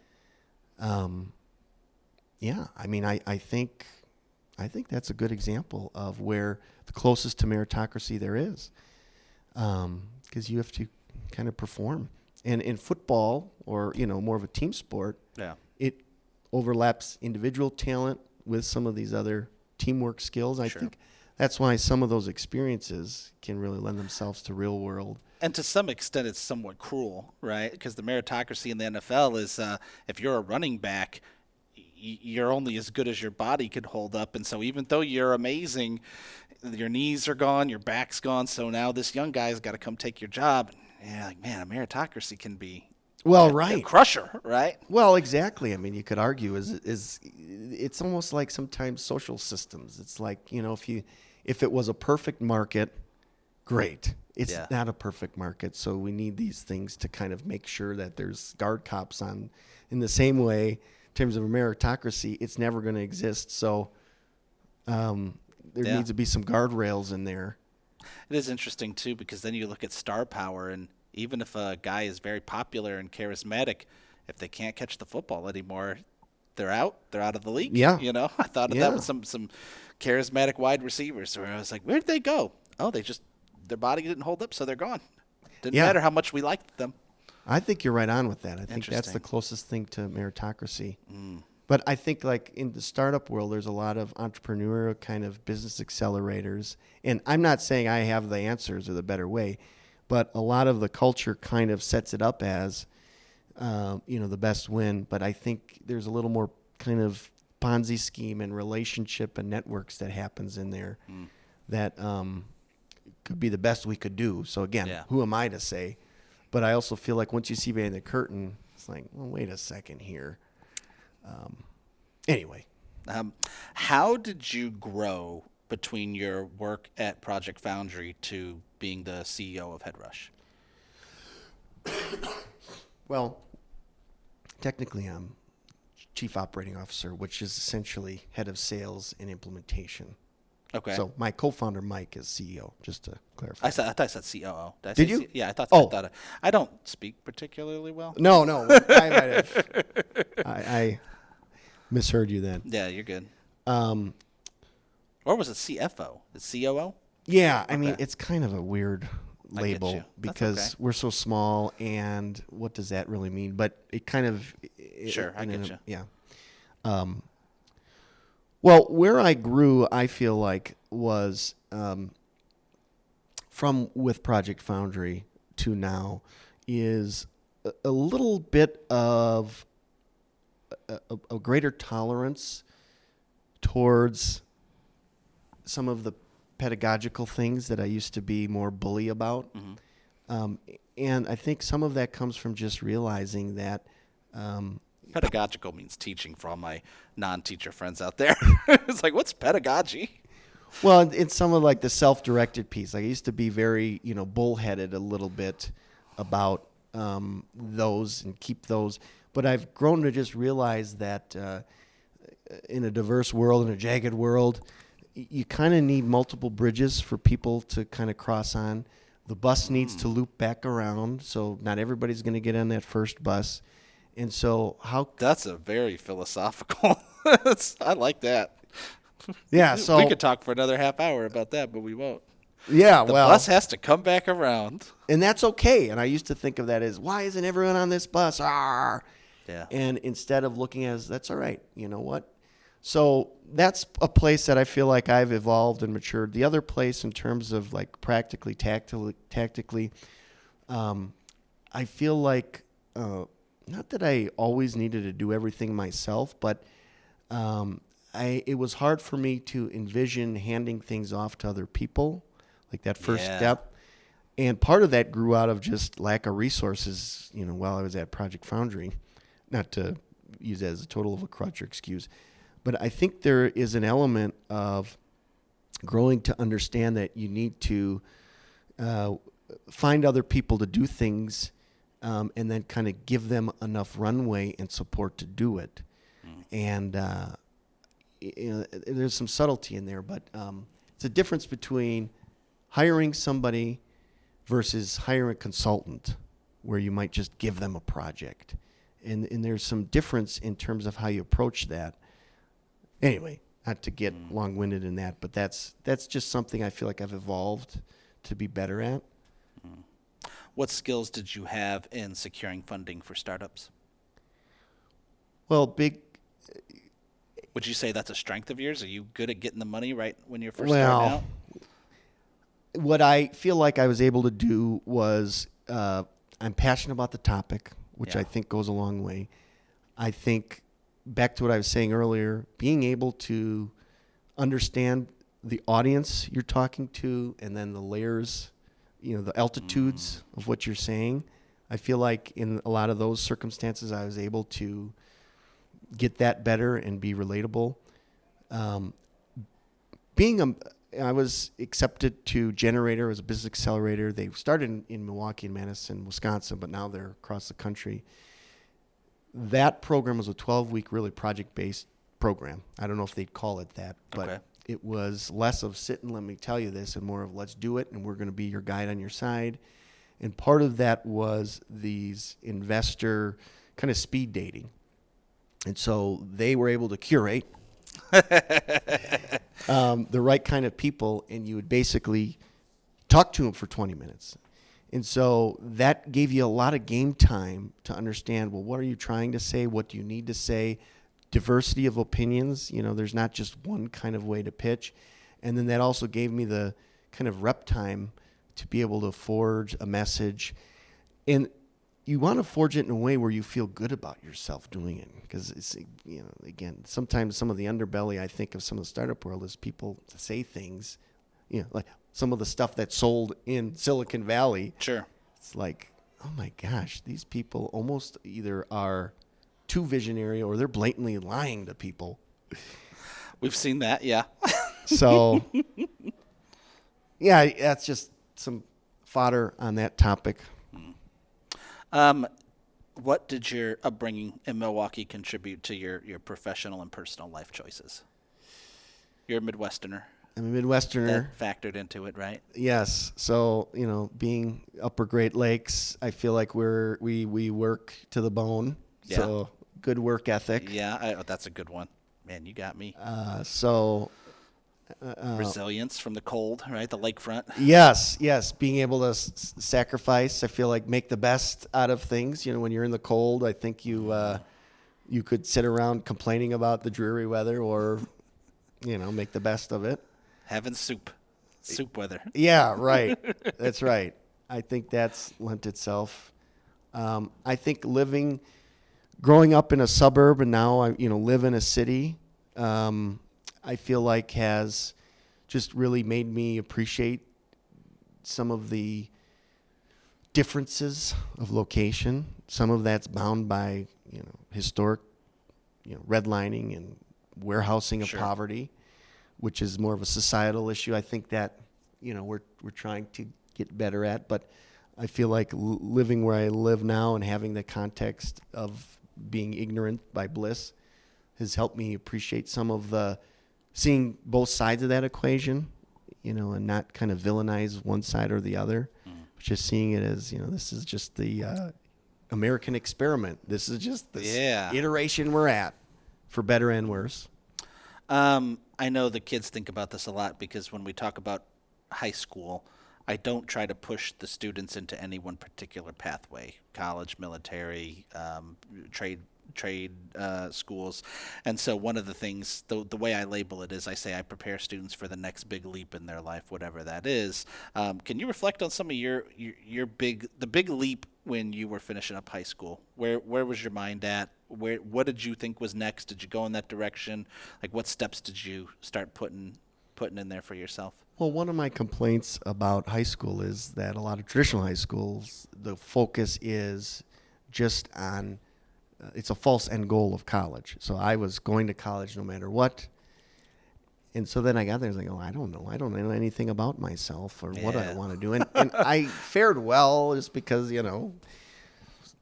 Yeah, I mean, I think that's a good example of where the closest to meritocracy there is, because you have to kind of perform. And in football, or more of a team sport, it overlaps individual talent with some of these other teamwork skills. I think that's why some of those experiences can really lend themselves to real world. And to some extent, it's somewhat cruel, right? Because the meritocracy in the NFL is if you're a running back, you're only as good as your body can hold up. And so even though you're amazing, your knees are gone, your back's gone. So now this young guy's got to come take your job. Yeah, like, man, a meritocracy can be a crusher, right? Well, exactly. I mean, you could argue is it's almost like sometimes social systems. It's like, if it was a perfect market, great. It's not a perfect market, so we need these things to kind of make sure that there's guard cops on. In the same way, in terms of a meritocracy, it's never going to exist. So there needs to be some guardrails in there. It is interesting too, because then you look at star power, and even if a guy is very popular and charismatic, if they can't catch the football anymore, they're out. They're out of the league. Yeah. I thought of Yeah. that with some charismatic wide receivers, where I was like, where'd they go? Oh, their body didn't hold up, so they're gone. Didn't Yeah. matter how much we liked them. I think you're right on with that. I think that's the Interesting. closest thing to meritocracy. But I think like in the startup world, there's a lot of entrepreneurial kind of business accelerators. And I'm not saying I have the answers or the better way, but a lot of the culture kind of sets it up as, the best win. But I think there's a little more kind of Ponzi scheme and relationship and networks that happens in there that could be the best we could do. So again, Yeah. who am I to say? But I also feel like once you see behind the curtain, it's like, well, wait a second here. Anyway, How did you grow between your work at Project Foundry to being the CEO of Headrush? well, technically I'm chief operating officer, which is essentially head of sales and implementation. Okay. So my co-founder Mike is CEO, just to clarify. I thought I said COO. Did I Did say you? Yeah, I thought. Oh. I don't speak particularly well. No, I might have. I misheard you then. Yeah, you're good. Or was it CFO? Is it COO? Yeah, I mean, Okay. it's kind of a weird I get label you. That's because okay. we're so small, and what does that really mean? But it kind of Sure, I get you. Yeah. Well, where I grew, I feel like was from with Project Foundry to now is a little bit of a greater tolerance towards some of the pedagogical things that I used to be more bully about. And I think some of that comes from just realizing that Pedagogical means teaching for all my non-teacher friends out there. It's like, what's pedagogy? well, it's some of like the self-directed piece. Like I used to be very, bullheaded a little bit about those and keep those. But I've grown to just realize that in a diverse world, in a jagged world, you kind of need multiple bridges for people to kind of cross on. The bus needs to loop back around, so not everybody's going to get on that first bus. And so That's a very philosophical. I like that. yeah, so we could talk for another half hour about that, but we won't. yeah, The well, bus has to come back around. and that's okay. And I used to think of that as, why isn't everyone on this bus? Arr! Yeah. And instead of looking as, that's all right, you know what? So that's a place that I feel like I've evolved and matured. The other place in terms of like practically, tactically, I feel like, not that I always needed to do everything myself, but it was hard for me to envision handing things off to other people, like that first Yeah. step. And part of that grew out of just lack of resources, while I was at Project Foundry. Not to use that as a total of a crutch or excuse, but I think there is an element of growing to understand that you need to find other people to do things and then kind of give them enough runway and support to do it. And there's some subtlety in there, but it's a difference between hiring somebody versus hiring a consultant where you might just give them a project. And there's some difference in terms of how you approach that. Anyway, not to get long-winded in that, but that's just something I feel like I've evolved to be better at. What skills did you have in securing funding for startups? Well, Would you say that's a strength of yours? Are you good at getting the money right when you're first Well, starting out? what I feel like I was able to do was I'm passionate about the topic, which Yeah. I think goes a long way. I think, back to what I was saying earlier, being able to understand the audience you're talking to and then the layers, the altitudes of what you're saying. I feel like in a lot of those circumstances, I was able to get that better and be relatable. I was accepted to Generator as a business accelerator. They started in Milwaukee and Madison, Wisconsin, but now they're across the country. That program was a 12-week, really project-based program. I don't know if they'd call it that, but Okay. it was less of sit and let me tell you this and more of let's do it and we're going to be your guide on your side. And part of that was these investor kind of speed dating. And so they were able to curate the right kind of people, and you would basically talk to them for 20 minutes. And so that gave you a lot of game time to understand, well, what are you trying to say? What do you need to say? Diversity of opinions. You know, there's not just one kind of way to pitch. And then that also gave me the kind of rep time to be able to forge a message. And you want to forge it in a way where you feel good about yourself doing it. Because, it's, you know, again, sometimes some of the underbelly, I think, of some of the startup world is people say things, you know, like some of the stuff that's sold in Silicon Valley. Sure. It's like, oh my gosh, these people almost either are too visionary or they're blatantly lying to people. We've seen that, yeah. So, yeah, that's just some fodder on that topic. What did your upbringing in Milwaukee contribute to your professional and personal life choices? You're a Midwesterner. I'm a Midwesterner. That factored into it, right? Yes. So, you know, being Upper Great Lakes, I feel like we work to the bone. Yeah. So, good work ethic. Yeah, that's a good one. Man, you got me. Resilience from the cold, right? The lakefront. Yes. Being able to sacrifice, I feel like make the best out of things. You know, when you're in the cold, I think you could sit around complaining about the dreary weather or, you know, make the best of it. Having soup weather. Yeah, right. That's right. I think that's lent itself. I think growing up in a suburb and now I, live in a city, I feel like has just really made me appreciate some of the differences of location. Some of that's bound by, historic, redlining and warehousing of Sure. poverty, which is more of a societal issue. I think that, we're trying to get better at, but I feel like living where I live now and having the context of being ignorant by bliss has helped me appreciate some of seeing both sides of that equation, and not kind of villainize one side or the other. Just seeing it as, this is just the American experiment. This is just the iteration we're at, for better and worse. I know the kids think about this a lot because when we talk about high school, I don't try to push the students into any one particular pathway: college, military, trade schools. And so one of the things, the way I label it is I say I prepare students for the next big leap in their life, whatever that is. Can you reflect on some of the big leap when you were finishing up high school? Where was your mind at? What did you think was next? Did you go in that direction? Like, what steps did you start putting in there for yourself? Well, one of my complaints about high school is that a lot of traditional high schools, the focus is just on it's a false end goal of college. So I was going to college no matter what. And so then I got there and was like, I don't know. I don't know anything about myself or what I want to do. And I fared well just because,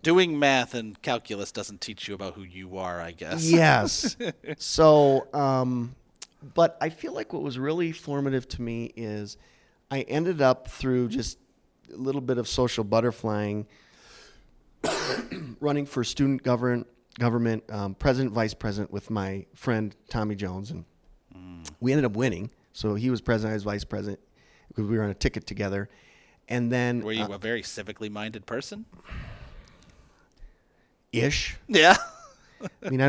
Doing math and calculus doesn't teach you about who you are, I guess. Yes. So, but I feel like what was really formative to me is I ended up through just a little bit of social butterflying running for student government, president, vice president with my friend Tommy Jones. And we ended up winning. So he was president, I was vice president because we were on a ticket together. And then... Were you a very civically minded person? Ish. Yeah. I mean,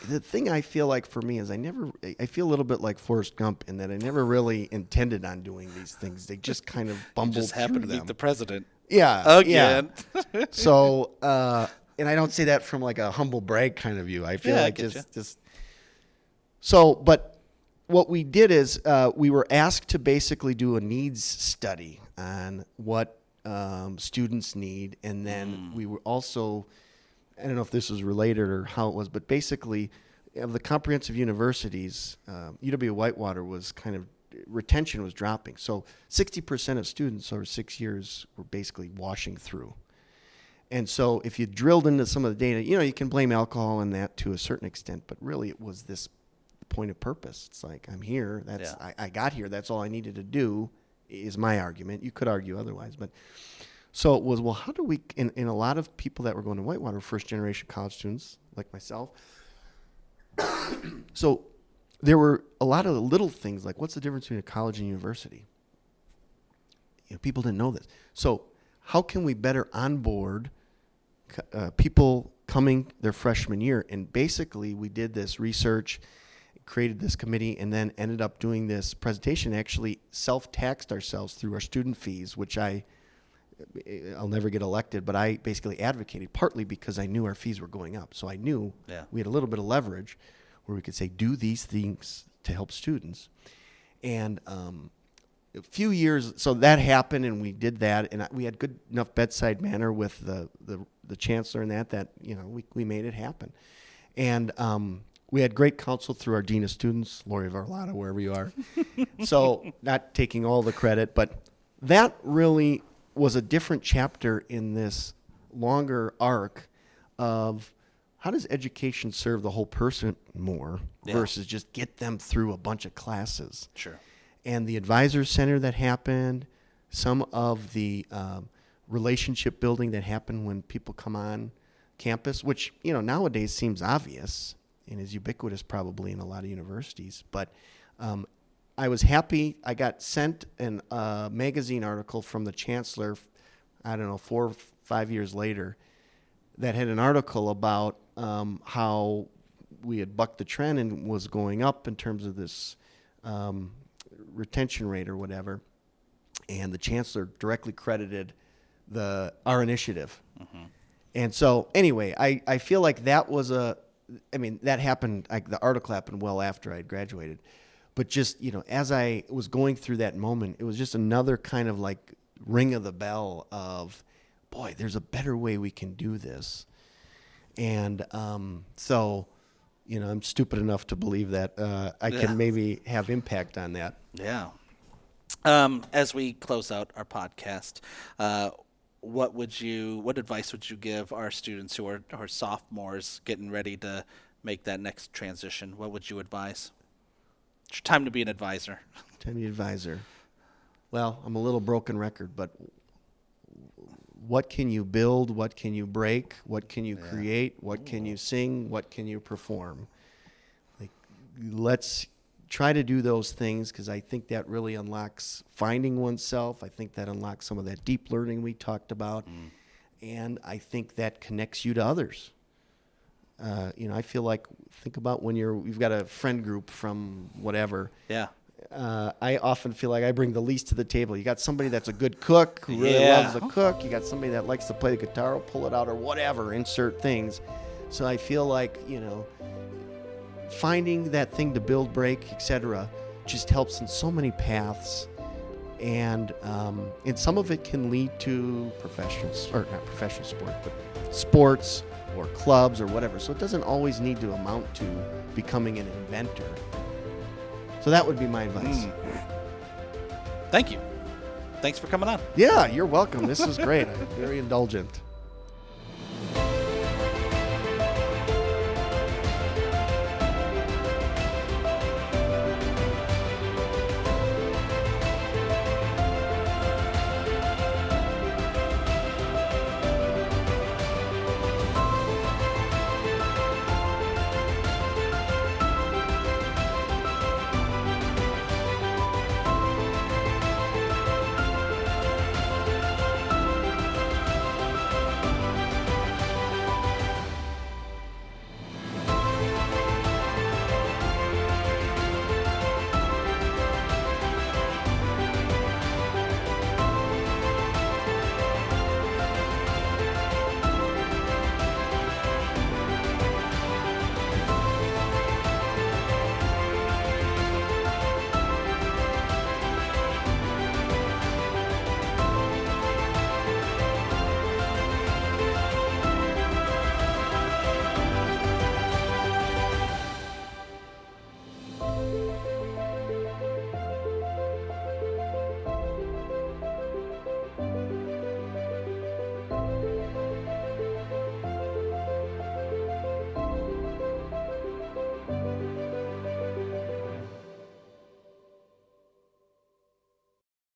the thing I feel like for me is I feel a little bit like Forrest Gump in that I never really intended on doing these things. They just kind of bumbled You just happened to through meet them. the president. Yeah. Again. Yeah. So, and I don't say that from like a humble brag kind of view. I feel like just. So, but what we did is we were asked to basically do a needs study on what students need, and then we were also, I don't know if this was related or how it was, but basically, of the comprehensive universities, UW-Whitewater was kind of, retention was dropping. So 60% of students over 6 years were basically washing through. And so if you drilled into some of the data, you can blame alcohol in that to a certain extent, but really it was this point of purpose. It's like, I'm here. That's Yeah. I got here. That's all I needed to do, is my argument. You could argue otherwise, but so it was, well, how do we, in a lot of people that were going to Whitewater, first generation college students like myself, so there were a lot of little things like, what's the difference between a college and university? People didn't know this. So how can we better onboard people coming their freshman year? And basically we did this research, created this committee, and then ended up doing this presentation, actually self-taxed ourselves through our student fees, which I'll never get elected, but I basically advocated, partly because I knew our fees were going up. So I knew we had a little bit of leverage where we could say, do these things to help students. And a few years, so that happened, and we did that, and we had good enough bedside manner with the chancellor and that we made it happen. And we had great counsel through our dean of students, Lori Varlata, wherever you are. So not taking all the credit, but that really was a different chapter in this longer arc of how does education serve the whole person more versus just get them through a bunch of classes. Sure. And the advisor center that happened, some of the relationship building that happened when people come on campus, which nowadays seems obvious and is ubiquitous probably in a lot of universities. But I was happy. I got sent a magazine article from the chancellor, I don't know, 4 or 5 years later, that had an article about how we had bucked the trend and was going up in terms of this retention rate or whatever. And the chancellor directly credited our initiative. Mm-hmm. And so anyway, I feel like that was that happened, the article happened well after I had graduated. But just, as I was going through that moment, it was just another kind of like ring of the bell of, boy, there's a better way we can do this. And so, I'm stupid enough to believe that I can maybe have impact on that. Yeah. As we close out our podcast, what advice would you give our students who are sophomores getting ready to make that next transition? What would you advise? It's time to be an advisor. Time to be an advisor. Well, I'm a little broken record, but what can you build? What can you break? What can you create? What can you sing? What can you perform? Let's try to do those things, because I think that really unlocks finding oneself. I think that unlocks some of that deep learning we talked about. And I think that connects you to others. I feel like, think about when you've got a friend group from whatever. Yeah. I often feel like I bring the least to the table. You got somebody that's a good cook who really loves to cook. You got somebody that likes to play the guitar or pull it out or whatever, insert things. So I feel like, finding that thing to build, break, etc., just helps in so many paths. And some of it can lead to not professional sports, but sports or clubs or whatever. So it doesn't always need to amount to becoming an inventor. So that would be my advice. Thank you. Thanks for coming on. Yeah, you're welcome. This was great. I'm very indulgent.